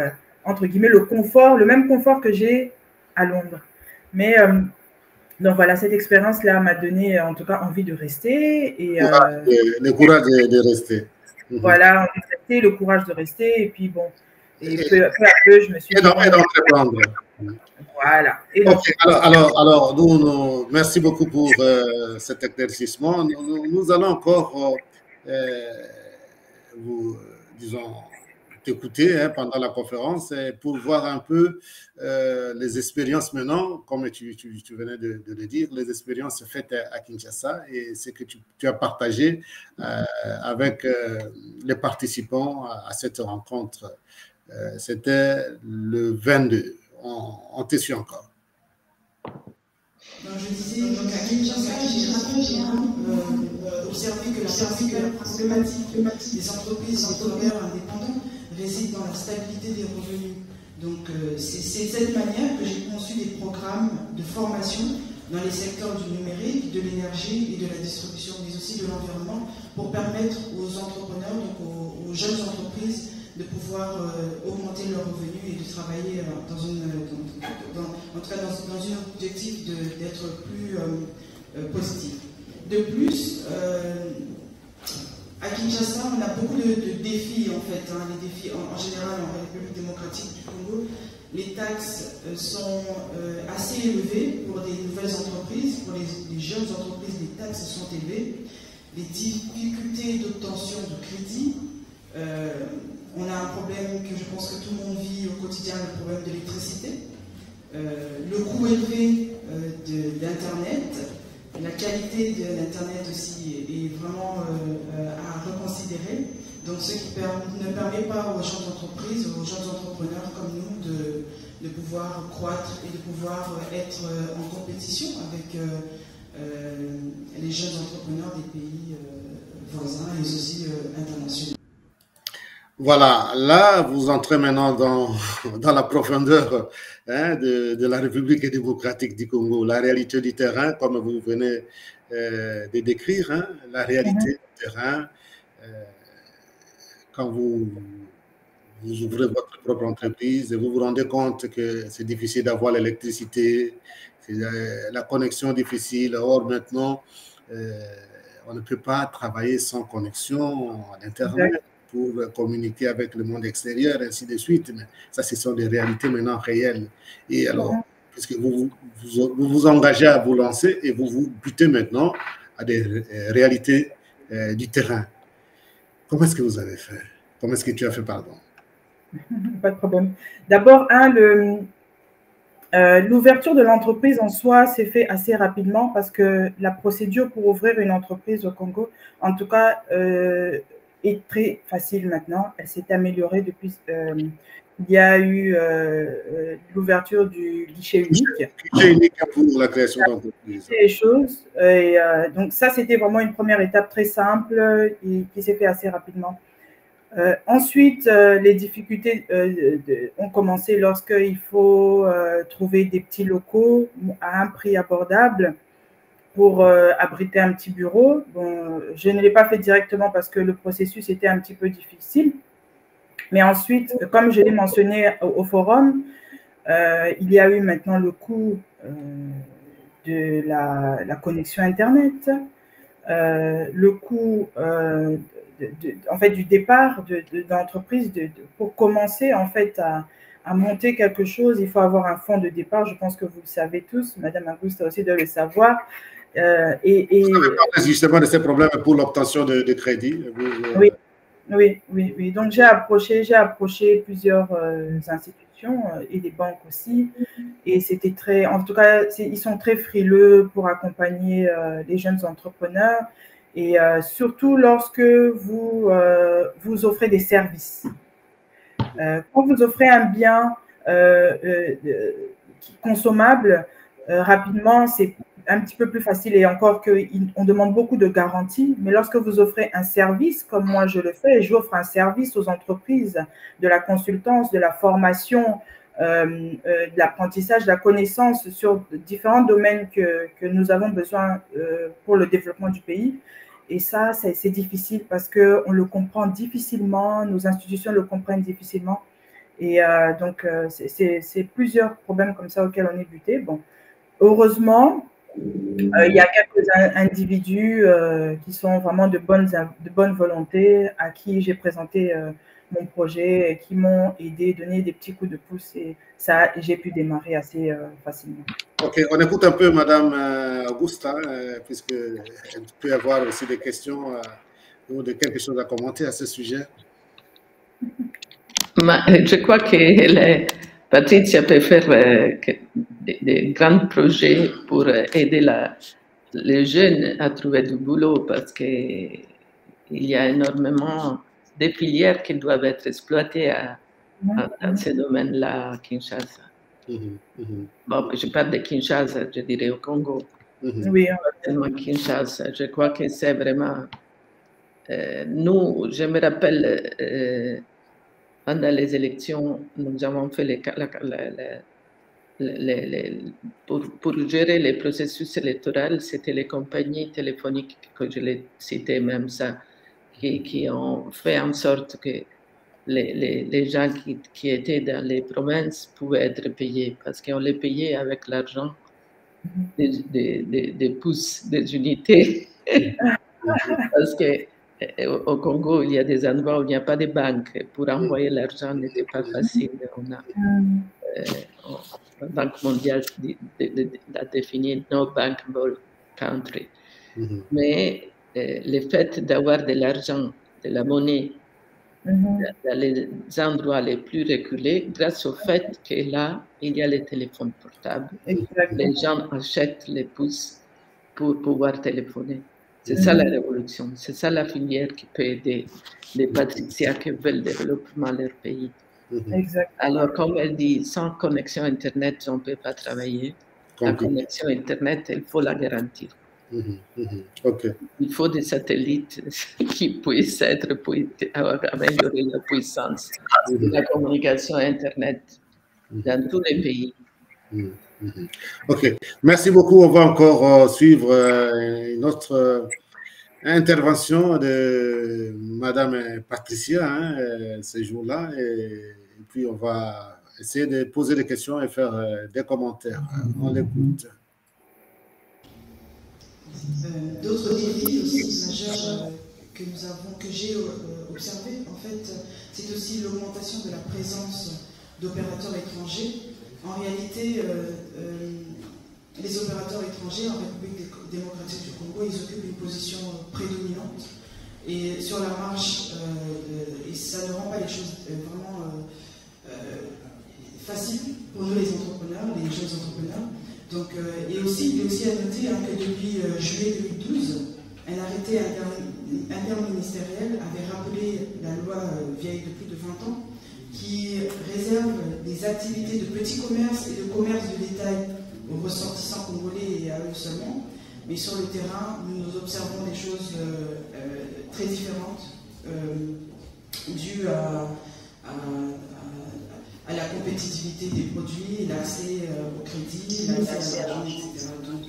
entre guillemets, le même confort que j'ai à Londres. Mais, donc voilà, cette expérience-là m'a donné, en tout cas, envie de rester. Et, le courage de rester. Voilà, on est resté, le courage de rester, et puis bon, et peu à peu, je me suis dit… d'entreprendre. Voilà. Ok, alors merci beaucoup pour cet éclaircissement. Nous allons encore vous, disons, t'écouter pendant la conférence pour voir un peu les expériences maintenant, comme tu venais de le dire, les expériences faites à Kinshasa et ce que tu as partagé avec les participants à cette rencontre. C'était le 22. On te suit encore. Je disais, donc à Kinshasa, j'ai observé que la problématique des entreprises et travailleurs indépendants réside dans la stabilité des revenus. Donc c'est de cette manière que j'ai conçu des programmes de formation dans les secteurs du numérique, de l'énergie et de la distribution, mais aussi de l'environnement, pour permettre aux entrepreneurs, donc aux jeunes entreprises, de pouvoir augmenter leurs revenus et de travailler dans un objectif d'être plus positif. De plus, à Kinshasa, on a beaucoup de défis en fait, les défis en général en République démocratique du Congo. Les taxes sont assez élevées pour des nouvelles entreprises, pour les jeunes entreprises, les taxes sont élevées. Les difficultés d'obtention de crédit. On a un problème que je pense que tout le monde vit au quotidien, le problème de l'électricité, le coût élevé d'Internet, la qualité de l'Internet aussi est vraiment à reconsidérer. Donc ce qui ne permet pas aux jeunes entreprises, aux jeunes entrepreneurs comme nous de pouvoir croître et de pouvoir être en compétition avec les jeunes entrepreneurs des pays voisins et aussi internationaux. Voilà, là, vous entrez maintenant dans la profondeur de la République démocratique du Congo, la réalité du terrain, comme vous venez de décrire, la réalité du terrain. Quand vous ouvrez votre propre entreprise et vous vous rendez compte que c'est difficile d'avoir l'électricité, la connexion difficile. Or, maintenant, on ne peut pas travailler sans connexion à Internet pour communiquer avec le monde extérieur, ainsi de suite. Mais ça, ce sont des réalités maintenant réelles. Et alors, puisque vous vous engagez à vous lancer et vous vous butez maintenant à des réalités du terrain. Comment est-ce que vous avez fait? Comment est-ce que tu as fait, pardon? Pas de problème. D'abord, l'ouverture de l'entreprise en soi s'est fait assez rapidement parce que la procédure pour ouvrir une entreprise au Congo, en tout cas, est très facile maintenant. Elle s'est améliorée depuis. Il y a eu l'ouverture du guichet unique. Guichet unique pour la création d'entreprise. Les choses. Et, donc ça, c'était vraiment une première étape très simple et qui s'est fait assez rapidement. Ensuite, les difficultés ont commencé lorsqu'il faut trouver des petits locaux à un prix abordable pour abriter un petit bureau. Bon, je ne l'ai pas fait directement parce que le processus était un petit peu difficile. Mais ensuite, comme je l'ai mentionné au forum, il y a eu maintenant le coût de la connexion Internet, le coût en fait, du départ de l'entreprise. Pour commencer en fait, à monter quelque chose, il faut avoir un fonds de départ. Je pense que vous le savez tous. Madame Augusta aussi doit le savoir. Vous avez parlé justement de ces problèmes pour l'obtention de crédit. Oui. Donc, j'ai approché plusieurs institutions et des banques aussi. Et c'était très, en tout cas, ils sont très frileux pour accompagner les jeunes entrepreneurs. Et surtout lorsque vous offrez des services. Quand vous offrez un bien consommable, rapidement, c'est un petit peu plus facile, et encore qu'on demande beaucoup de garanties. Mais lorsque vous offrez un service, comme moi je le fais, j'offre un service aux entreprises, de la consultance, de la formation, de l'apprentissage, de la connaissance sur différents domaines que nous avons besoin pour le développement du pays. Et ça, c'est difficile parce qu'on le comprend difficilement, nos institutions le comprennent difficilement. Et donc, c'est plusieurs problèmes comme ça auxquels on est buté. Bon, heureusement, Il y a quelques individus qui sont vraiment de bonne volonté, à qui j'ai présenté mon projet, et qui m'ont aidé, donné des petits coups de pouce, et ça, j'ai pu démarrer assez facilement. Ok, on écoute un peu Madame Augusta, puisqu'elle peut avoir aussi des questions ou de quelque chose à commenter à ce sujet. Je crois que Patricia peut faire des grands projets pour aider les jeunes à trouver du boulot, parce qu'il y a énormément de filières qui doivent être exploitées dans ce domaine-là à Kinshasa. Bon, je parle de Kinshasa, je dirais au Congo. Oui, Tellement Kinshasa, je crois que c'est vraiment... nous, je me rappelle, pendant les élections, nous avons fait pour gérer les processus électoraux, c'était les compagnies téléphoniques que je l'ai cité, même ça, qui ont fait en sorte que les gens qui étaient dans les provinces pouvaient être payés, parce qu'on les payait avec l'argent des pouces, des unités. Parce qu'au Congo, il y a des endroits où il n'y a pas de banque. Pour envoyer l'argent n'était pas facile. La Banque mondiale a défini no bankable country. Mais le fait d'avoir de l'argent, de la monnaie, dans les endroits les plus reculés, grâce au fait que là, il y a les téléphones portables. Les gens achètent les pouces pour pouvoir téléphoner. C'est ça la révolution, c'est ça la filière qui peut aider les patriciens qui veulent le développement de leur pays. Alors, comme elle dit, sans connexion Internet, on ne peut pas travailler. La connexion Internet, il faut la garantir. Il faut des satellites qui puissent améliorer la puissance de la communication Internet dans tous les pays. Ok, merci beaucoup. On va encore suivre une autre intervention de Madame Patricia ce jour-là, et puis on va essayer de poser des questions et faire des commentaires. On l'écoute. D'autres défis aussi majeurs que j'ai observé, en fait, c'est aussi l'augmentation de la présence d'opérateurs étrangers. En réalité, les opérateurs étrangers en République démocratique du Congo, ils occupent une position prédominante et sur la marche, et ça ne rend pas les choses vraiment faciles pour nous les entrepreneurs, les jeunes entrepreneurs. Donc, il est aussi à noter que depuis juillet 2012, un arrêté interministériel avait rappelé la loi vieille de plus de 20 ans qui réserve des activités de petits commerces et de commerce de détail aux ressortissants congolais et à eux seulement. Mais sur le terrain, nous observons des choses très différentes dues à la compétitivité des produits, l'accès au crédit, l'accès à l'argent, etc. Donc,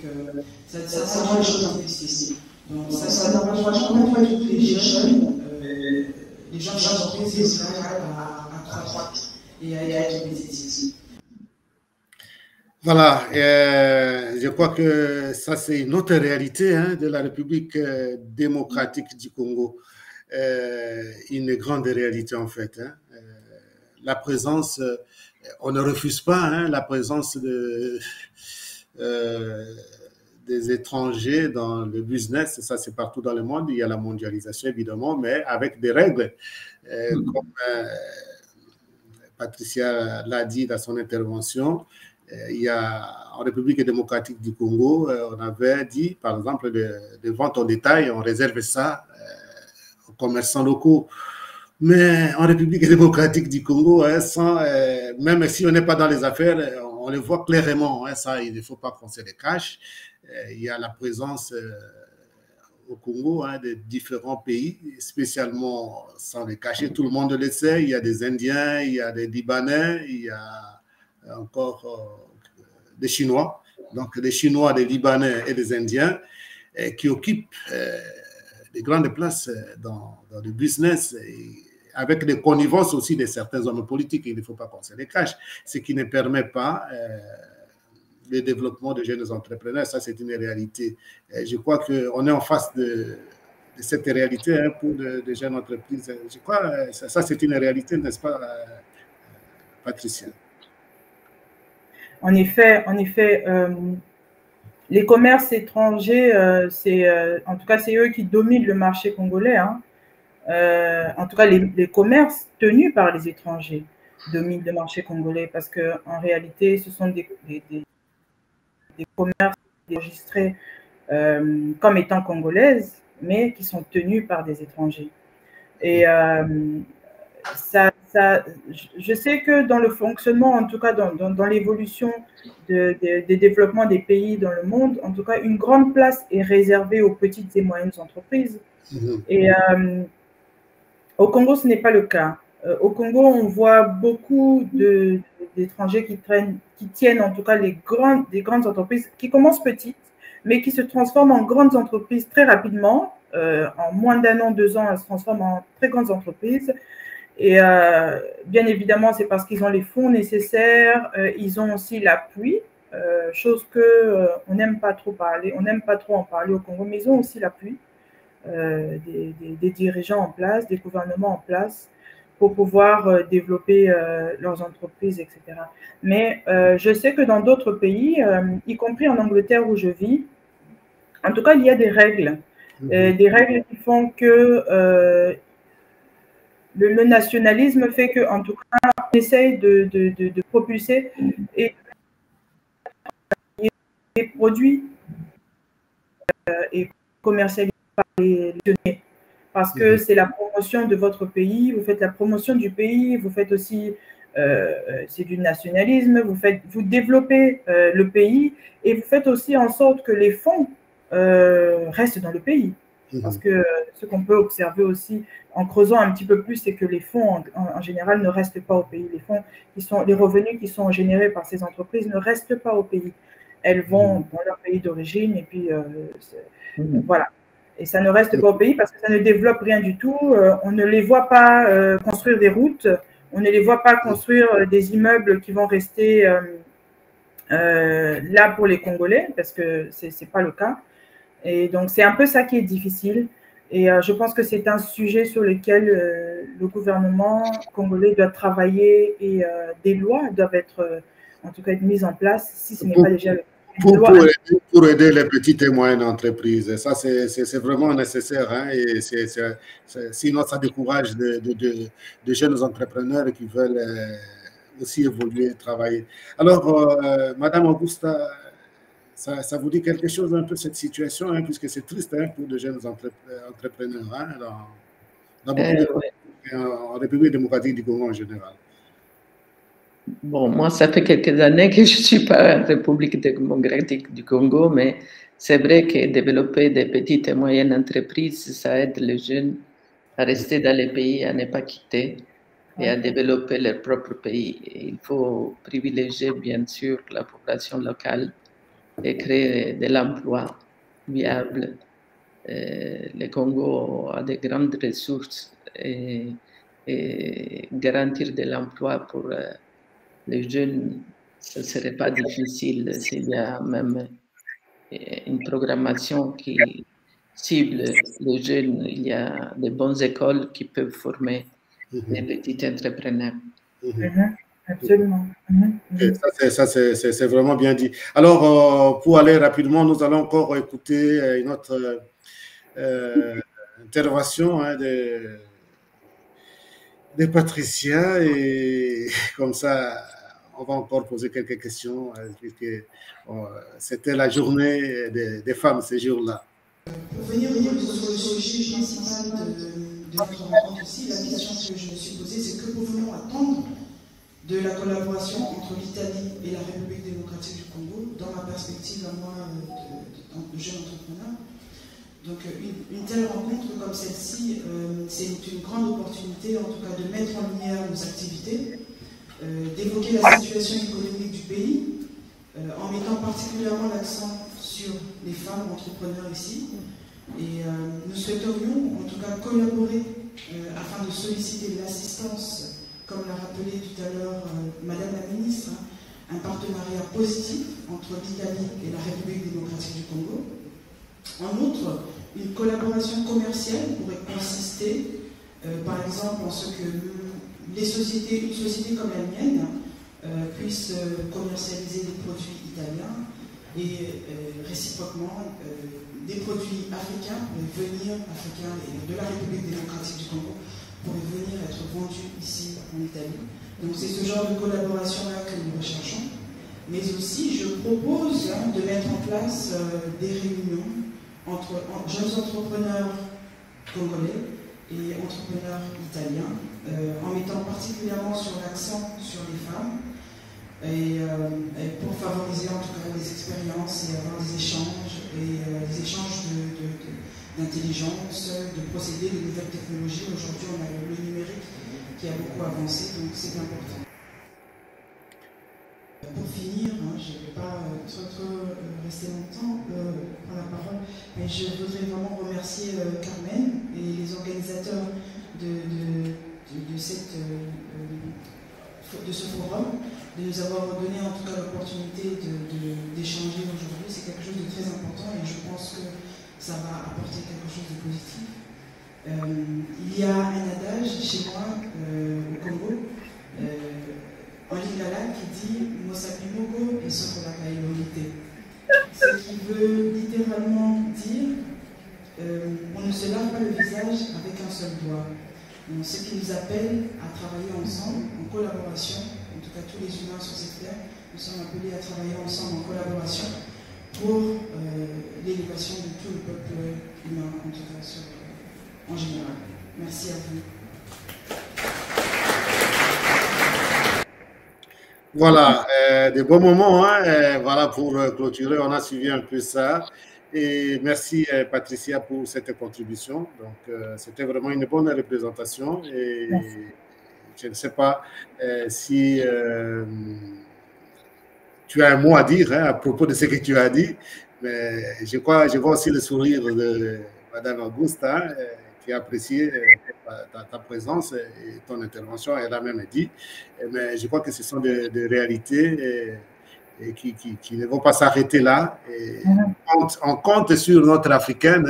ça rend les choses difficiles. Donc, ça n'encourage pas du tout les jeunes, les gens d'entreprise à croître et à être compétitifs. Voilà, je crois que ça c'est une autre réalité de la République démocratique du Congo, une grande réalité en fait. La présence, on ne refuse pas la présence des étrangers dans le business, ça c'est partout dans le monde, il y a la mondialisation évidemment, mais avec des règles, comme Patricia l'a dit dans son intervention. Il y a en République démocratique du Congo, on avait dit, par exemple, de vente en détail, on réserve ça aux commerçants locaux. Mais en République démocratique du Congo, même si on n'est pas dans les affaires, on le voit clairement. Ça, il ne faut pas qu'on se le cache. Il y a la présence au Congo de différents pays, spécialement sans le cacher, tout le monde le sait. Il y a des Indiens, il y a des Libanais, il y a encore des Chinois, donc des Chinois, des Libanais et des Indiens qui occupent des grandes places dans le business, avec des connivences aussi de certains hommes politiques, il ne faut pas qu'on se les cache, ce qui ne permet pas le développement de jeunes entrepreneurs. Ça, c'est une réalité. Et je crois qu'on est en face de cette réalité hein, pour de jeunes entreprises. Je crois que ça c'est une réalité, n'est-ce pas, Patricia? En effet, les commerces étrangers, en tout cas, c'est eux qui dominent le marché congolais. Hein. En tout cas, les commerces tenus par les étrangers dominent le marché congolais parce qu'en réalité, ce sont des commerces enregistrés comme étant congolaises, mais qui sont tenus par des étrangers. Et je sais que dans le fonctionnement, en tout cas dans l'évolution des développements des pays dans le monde, en tout cas, une grande place est réservée aux petites et moyennes entreprises. Et au Congo, ce n'est pas le cas. Au Congo, on voit beaucoup d'étrangers qui tiennent en tout cas des grandes entreprises qui commencent petites, mais qui se transforment en grandes entreprises très rapidement. En moins d'1 an, 2 ans, elles se transforment en très grandes entreprises. Et bien évidemment, c'est parce qu'ils ont les fonds nécessaires, ils ont aussi l'appui, chose qu'on n'aime pas trop parler, on n'aime pas trop en parler au Congo, mais ils ont aussi l'appui des dirigeants en place, des gouvernements en place pour pouvoir développer leurs entreprises, etc. Mais je sais que dans d'autres pays, y compris en Angleterre où je vis, en tout cas, il y a des règles qui font que le nationalisme fait qu'en tout cas, on essaye de propulser et des produits et commercialisés par les nationaux. Parce que c'est la promotion de votre pays, vous faites la promotion du pays, vous faites aussi, c'est du nationalisme, vous développez le pays et vous faites aussi en sorte que les fonds restent dans le pays. Parce que ce qu'on peut observer aussi en creusant un petit peu plus, c'est que les fonds en général ne restent pas au pays. Les revenus qui sont générés par ces entreprises ne restent pas au pays. Elles vont dans leur pays d'origine et puis voilà. Et ça ne reste pas au pays parce que ça ne développe rien du tout. On ne les voit pas construire des routes, on ne les voit pas construire des immeubles qui vont rester là pour les Congolais parce que ce n'est pas le cas. Et donc, c'est un peu ça qui est difficile. Et je pense que c'est un sujet sur lequel le gouvernement congolais doit travailler et des lois doivent être, en tout cas, mises en place, si ce n'est pas déjà le cas. Pour aider les petites et moyennes entreprises. Ça, c'est vraiment nécessaire. Hein, et sinon, ça décourage de jeunes entrepreneurs qui veulent aussi évoluer, travailler. Alors, Madame Augusta, ça vous dit quelque chose un peu cette situation, hein, puisque c'est triste hein, pour de jeunes entrepreneurs hein, dans beaucoup en République démocratique du Congo en général. Bon, moi, ça fait quelques années que je ne suis pas en République démocratique du Congo, mais c'est vrai que développer des petites et moyennes entreprises, ça aide les jeunes à rester dans les pays, à ne pas quitter et à développer leur propre pays. Et il faut privilégier, bien sûr, la population locale et créer de l'emploi viable. Le Congo a de grandes ressources et garantir de l'emploi pour les jeunes, ce ne serait pas difficile s'il y a même une programmation qui cible les jeunes. Il y a de bonnes écoles qui peuvent former des petits entrepreneurs. Absolument. Ça, c'est vraiment bien dit. Alors, pour aller rapidement, nous allons encore écouter une autre intervention hein, de Patricia et comme ça, on va encore poser quelques questions puisque c'était la journée des femmes ce jour-là. Pour venir sur le sujet principal de notre rencontre aussi, la question que je me suis posée, c'est que pouvons-nous attendre de la collaboration entre l'Italie et la République démocratique du Congo, dans ma perspective à moi de jeune entrepreneur. Donc une telle rencontre comme celle-ci, c'est une grande opportunité en tout cas de mettre en lumière nos activités, d'évoquer la situation économique du pays, en mettant particulièrement l'accent sur les femmes entrepreneurs ici. Et nous souhaiterions en tout cas collaborer afin de solliciter l'assistance, comme l'a rappelé tout à l'heure Madame la Ministre, un partenariat positif entre l'Italie et la République démocratique du Congo. En outre, une collaboration commerciale pourrait consister, par exemple, en ce que une société comme la mienne puisse commercialiser des produits italiens et réciproquement des produits africains de la République démocratique du Congo pourraient venir être vendus ici en Italie. Donc c'est ce genre de collaboration-là que nous recherchons. Mais aussi, je propose de mettre en place des réunions entre jeunes entrepreneurs congolais et entrepreneurs italiens, en mettant particulièrement sur l'accent sur les femmes, et pour favoriser en tout cas les expériences et avoir des échanges d'intelligence, de procédés, de nouvelles technologies. Aujourd'hui, on a le numérique qui a beaucoup avancé, donc c'est important. Pour finir, je ne vais pas rester longtemps prendre la parole, mais je voudrais vraiment remercier Carmen et les organisateurs de ce forum, de nous avoir donné en tout cas l'opportunité d'échanger aujourd'hui. C'est quelque chose de très important et je pense que ça va apporter quelque chose de positif. Il y a un adage chez moi au Congo, en lingala, qui dit « Mosapi Mogo et Sokolaka Ilonite », ce qui veut littéralement dire on ne se lave pas le visage avec un seul doigt. Donc, ce qui nous appelle à travailler ensemble, en collaboration, en tout cas tous les humains sur cette terre, nous sommes appelés à travailler ensemble en collaboration pour l'élévation de tout le peuple humain, en tout cas en général. Merci à vous. Voilà, des bons moments, voilà, pour clôturer, on a suivi un peu ça. Et merci Patricia pour cette contribution. Donc, c'était vraiment une bonne représentation. Et merci. Je ne sais pas si tu as un mot à dire à propos de ce que tu as dit, mais je vois aussi le sourire de Madame Augusta qui a apprécié ta présence et ton intervention. Elle a même dit, mais je crois que ce sont des réalités et qui ne vont pas s'arrêter là. Et on compte sur notre africaine,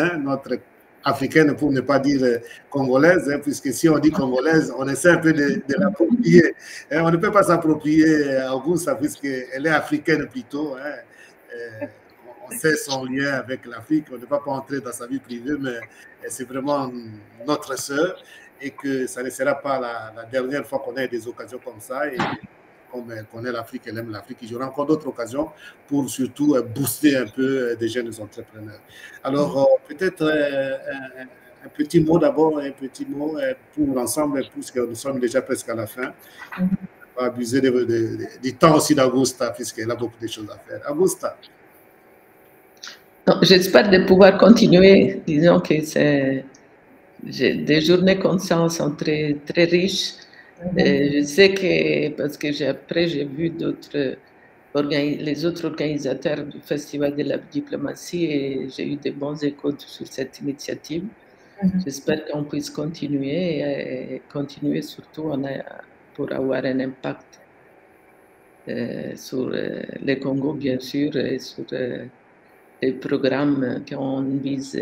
pour ne pas dire congolaise, puisque si on dit congolaise, on essaie un peu de l'approprier. On ne peut pas s'approprier Augusta, puisqu'elle est africaine plutôt. On sait son lien avec l'Afrique, on ne va pas entrer dans sa vie privée, mais c'est vraiment notre sœur et que ça ne sera pas la dernière fois qu'on ait des occasions comme ça. Et comme elle connaît l'Afrique, elle aime l'Afrique, il y aura encore d'autres occasions pour surtout booster un peu des jeunes entrepreneurs. Alors, peut-être un petit mot d'abord, un petit mot pour l'ensemble, puisque nous sommes déjà presque à la fin. On va abuser du temps aussi d'Augusta, puisqu'elle a beaucoup de choses à faire. Augusta. J'espère de pouvoir continuer. Disons que des journées comme ça sont très, très riches. Je sais que, parce que après j'ai vu les autres organisateurs du Festival de la diplomatie et j'ai eu de bons échos sur cette initiative. J'espère qu'on puisse continuer et continuer surtout pour avoir un impact sur le Congo, bien sûr, et sur les programmes qu'on vise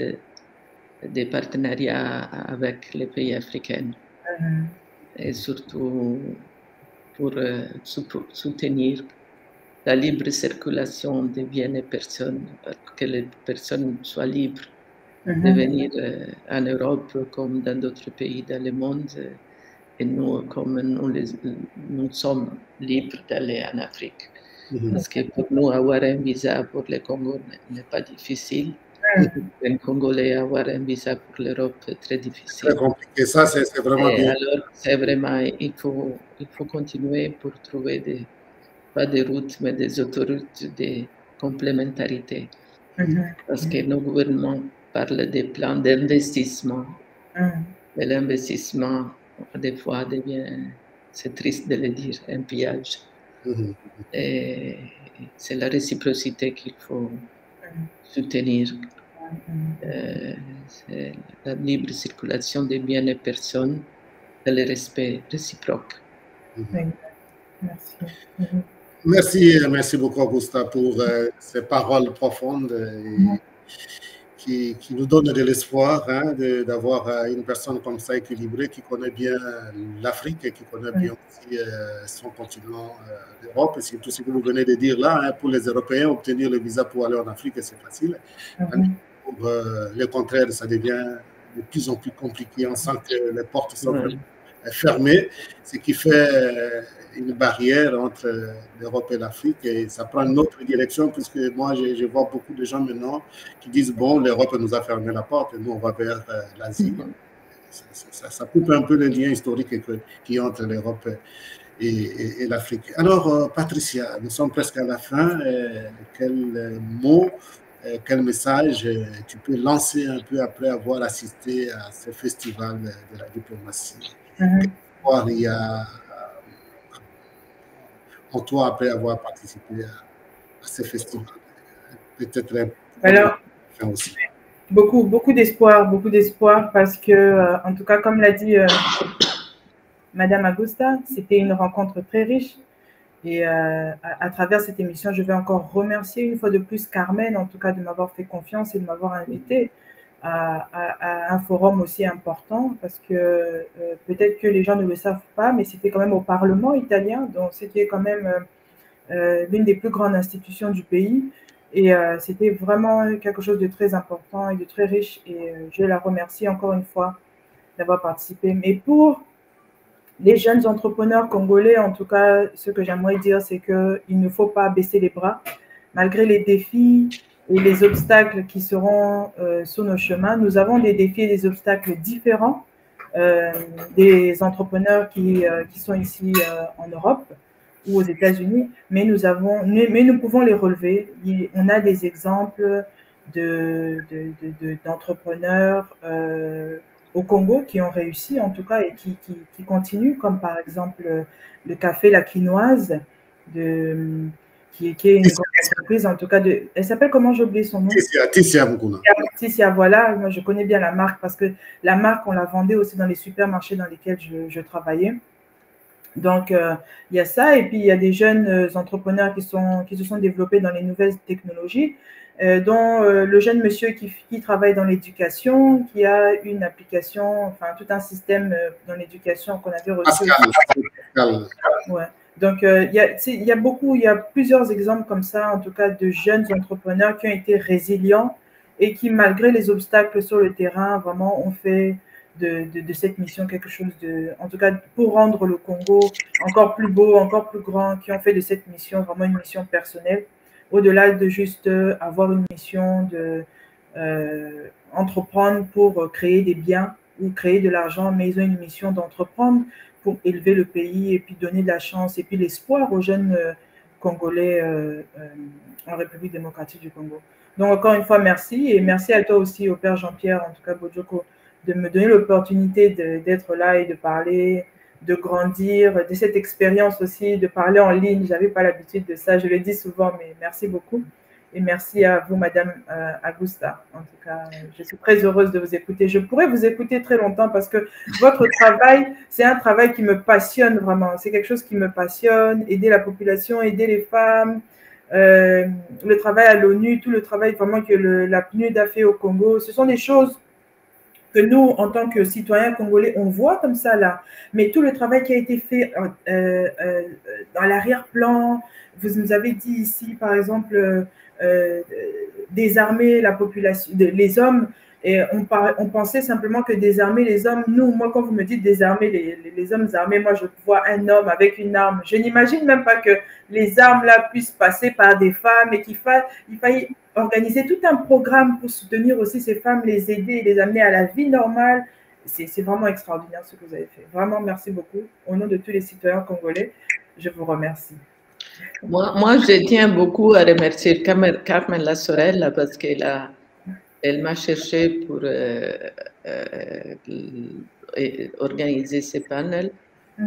des partenariats avec les pays africains. Et surtout pour soutenir la libre circulation des biens et personnes, que les personnes soient libres de venir en Europe comme dans d'autres pays dans le monde. Et nous, comme nous sommes libres d'aller en Afrique. Parce que pour nous, avoir un visa pour le Congo n'est pas difficile. Un Congolais avoir un visa pour l'Europe est très difficile. Très compliqué, ça c'est vraiment bien. Alors, c'est vraiment, il faut continuer pour trouver pas des routes, mais des autoroutes de complémentarité. Parce que nos gouvernements parlent des plans d'investissement. Mais l'investissement, des fois, devient, c'est triste de le dire, un pillage. Et c'est la réciprocité qu'il faut soutenir. C'est la libre circulation des biens et personnes et le respect réciproque. Merci. Merci beaucoup, Augusta, pour ces paroles profondes qui nous donnent de l'espoir hein, d'avoir une personne comme ça équilibrée qui connaît bien l'Afrique et qui connaît bien aussi son continent, l'Europe. Et c'est tout ce que vous venez de dire là, hein, pour les Européens, obtenir le visa pour aller en Afrique, c'est facile. Pour le contraire, ça devient de plus en plus compliqué. On sent que les portes sont fermées, ce qui fait une barrière entre l'Europe et l'Afrique, et ça prend une autre direction, puisque moi, je vois beaucoup de gens maintenant qui disent, bon, l'Europe nous a fermé la porte, et nous, on va vers l'Asie. Ça coupe un peu le lien historique qui est entre l'Europe et l'Afrique. Alors, Patricia, nous sommes presque à la fin. Quel mot, quel message tu peux lancer un peu après avoir assisté à ce festival de la diplomatie? Il y a en toi après avoir participé à ce festival? Peut-être alors, aussi. Beaucoup d'espoir parce que, en tout cas, comme l'a dit Madame Augusta, c'était une rencontre très riche. Et à travers cette émission, je vais encore remercier une fois de plus Carmen, en tout cas, de m'avoir fait confiance et de m'avoir invité à un forum aussi important, parce que peut-être que les gens ne le savent pas, mais c'était quand même au Parlement italien, donc c'était quand même l'une des plus grandes institutions du pays. Et c'était vraiment quelque chose de très important et de très riche. Et je la remercie encore une fois d'avoir participé. Mais pour les jeunes entrepreneurs congolais, en tout cas, ce que j'aimerais dire, c'est qu'il ne faut pas baisser les bras. Malgré les défis et les obstacles qui seront sur nos chemins, nous avons des défis et des obstacles différents des entrepreneurs qui sont ici en Europe ou aux États-Unis, mais nous pouvons les relever. On a des exemples d'entrepreneurs au Congo qui ont réussi en tout cas et qui continuent, comme par exemple le café La Quinoise, qui est une grande entreprise en tout cas. Elle s'appelle comment, j'ai oublié son nom? Tissia Mukuna. Tissia, voilà, moi je connais bien la marque parce que la marque on la vendait aussi dans les supermarchés dans lesquels je travaillais. Donc, il y a ça, et puis il y a des jeunes entrepreneurs qui se sont développés dans les nouvelles technologies, dont le jeune monsieur qui travaille dans l'éducation, qui a une application, enfin tout un système dans l'éducation qu'on avait reçu. Ouais. Donc, il y a plusieurs exemples comme ça, en tout cas, de jeunes entrepreneurs qui ont été résilients et qui, malgré les obstacles sur le terrain, vraiment ont fait de cette mission quelque chose en tout cas, pour rendre le Congo encore plus beau, encore plus grand, qui ont fait de cette mission vraiment une mission personnelle, au-delà de juste avoir une mission de entreprendre pour créer des biens ou créer de l'argent, mais ils ont une mission d'entreprendre pour élever le pays et puis donner de la chance et puis l'espoir aux jeunes Congolais en République démocratique du Congo. Donc, encore une fois, merci, et merci à toi aussi, au Père Jean-Pierre, en tout cas, Bojoko, de me donner l'opportunité d'être là et de parler, de grandir, de cette expérience aussi, de parler en ligne. Je n'avais pas l'habitude de ça, je le dis souvent, mais merci beaucoup. Et merci à vous, Madame Augusta. En tout cas, je suis très heureuse de vous écouter. Je pourrais vous écouter très longtemps parce que votre travail, c'est un travail qui me passionne vraiment. C'est quelque chose qui me passionne, aider la population, aider les femmes, le travail à l'ONU, tout le travail vraiment que la PNUD a fait au Congo. Ce sont des choses que nous, en tant que citoyens congolais, on voit comme ça là. Mais tout le travail qui a été fait dans l'arrière-plan, vous nous avez dit ici, par exemple, désarmer la population, les hommes, et on pensait simplement que désarmer les hommes, moi, quand vous me dites désarmer les hommes armés, moi, je vois un homme avec une arme. Je n'imagine même pas que les armes là puissent passer par des femmes et qu'il faille organiser tout un programme pour soutenir aussi ces femmes, les aider et les amener à la vie normale. C'est vraiment extraordinaire ce que vous avez fait. Vraiment, merci beaucoup. Au nom de tous les citoyens congolais, je vous remercie. Moi, je tiens beaucoup à remercier Carmen Lassorel parce elle m'a cherché pour organiser ce panel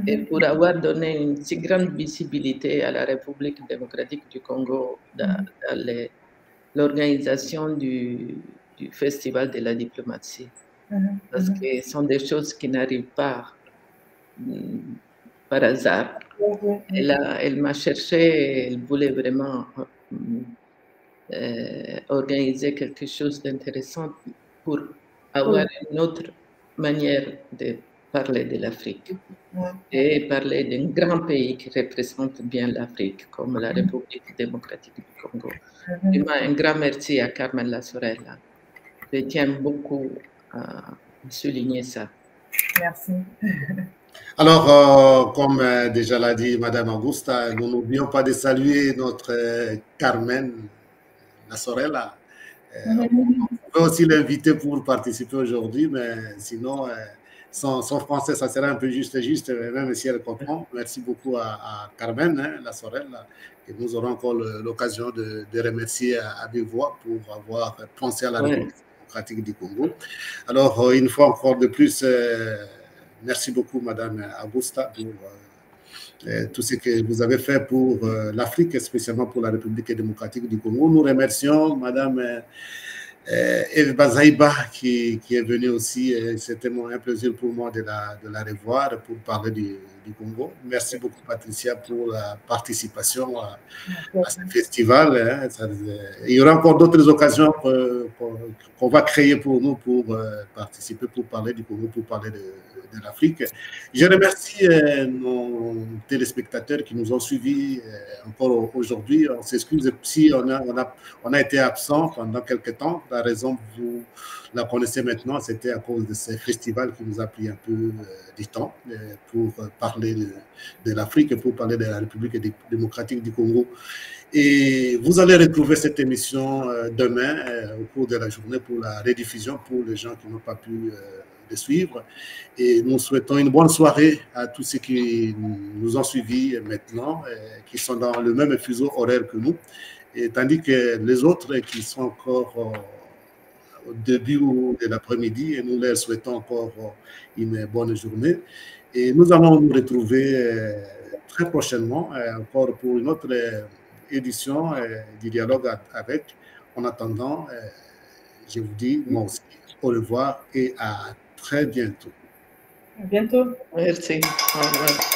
et pour avoir donné une si grande visibilité à la République démocratique du Congo dans l'organisation du Festival de la diplomatie. Parce que ce sont des choses qui n'arrivent pas par hasard. Elle m'a cherché, elle voulait vraiment organiser quelque chose d'intéressant pour avoir une autre manière de parler de l'Afrique et parler d'un grand pays qui représente bien l'Afrique, comme la République démocratique du Congo. Vraiment, un grand merci à Carmen Lasorella. Je tiens beaucoup à souligner ça. Merci. Alors, comme déjà l'a dit Madame Augusta, nous n'oublions pas de saluer notre Carmen Lasorella. On peut aussi l'inviter pour participer aujourd'hui, mais sinon, son français, ça sera un peu juste, même si elle comprend. Merci beaucoup à Carmen Lasorella, et nous aurons encore l'occasion de remercier à vive voix pour avoir pensé à la République démocratique du Congo. Alors, une fois encore de plus, merci beaucoup, Madame Augusta, pour tout ce que vous avez fait pour l'Afrique, et spécialement pour la République démocratique du Congo. Nous remercions Madame Eve Bazaïba qui est venue aussi. C'était un plaisir pour moi de la revoir pour parler du Congo. Merci beaucoup, Patricia, pour la participation à ce festival. Il y aura encore d'autres occasions qu'on va créer pour nous pour participer, pour parler du Congo, pour parler de l'Afrique. Je remercie nos téléspectateurs qui nous ont suivis encore aujourd'hui. On s'excuse si on a été absent pendant quelques temps. La raison, vous la connaissez maintenant, c'était à cause de ce festival qui nous a pris un peu du temps pour parler de l'Afrique et pour parler de la République démocratique du Congo. Et vous allez retrouver cette émission demain au cours de la journée pour la rediffusion pour les gens qui n'ont pas pu le suivre. Et nous souhaitons une bonne soirée à tous ceux qui nous ont suivis maintenant, qui sont dans le même fuseau horaire que nous, et tandis que les autres qui sont encore au début de l'après-midi, et nous leur souhaitons encore une bonne journée. Et nous allons nous retrouver très prochainement encore pour une autre édition du dialogue avec. En attendant, je vous dis moi aussi au revoir et à très bientôt. À bientôt. Merci. Au revoir.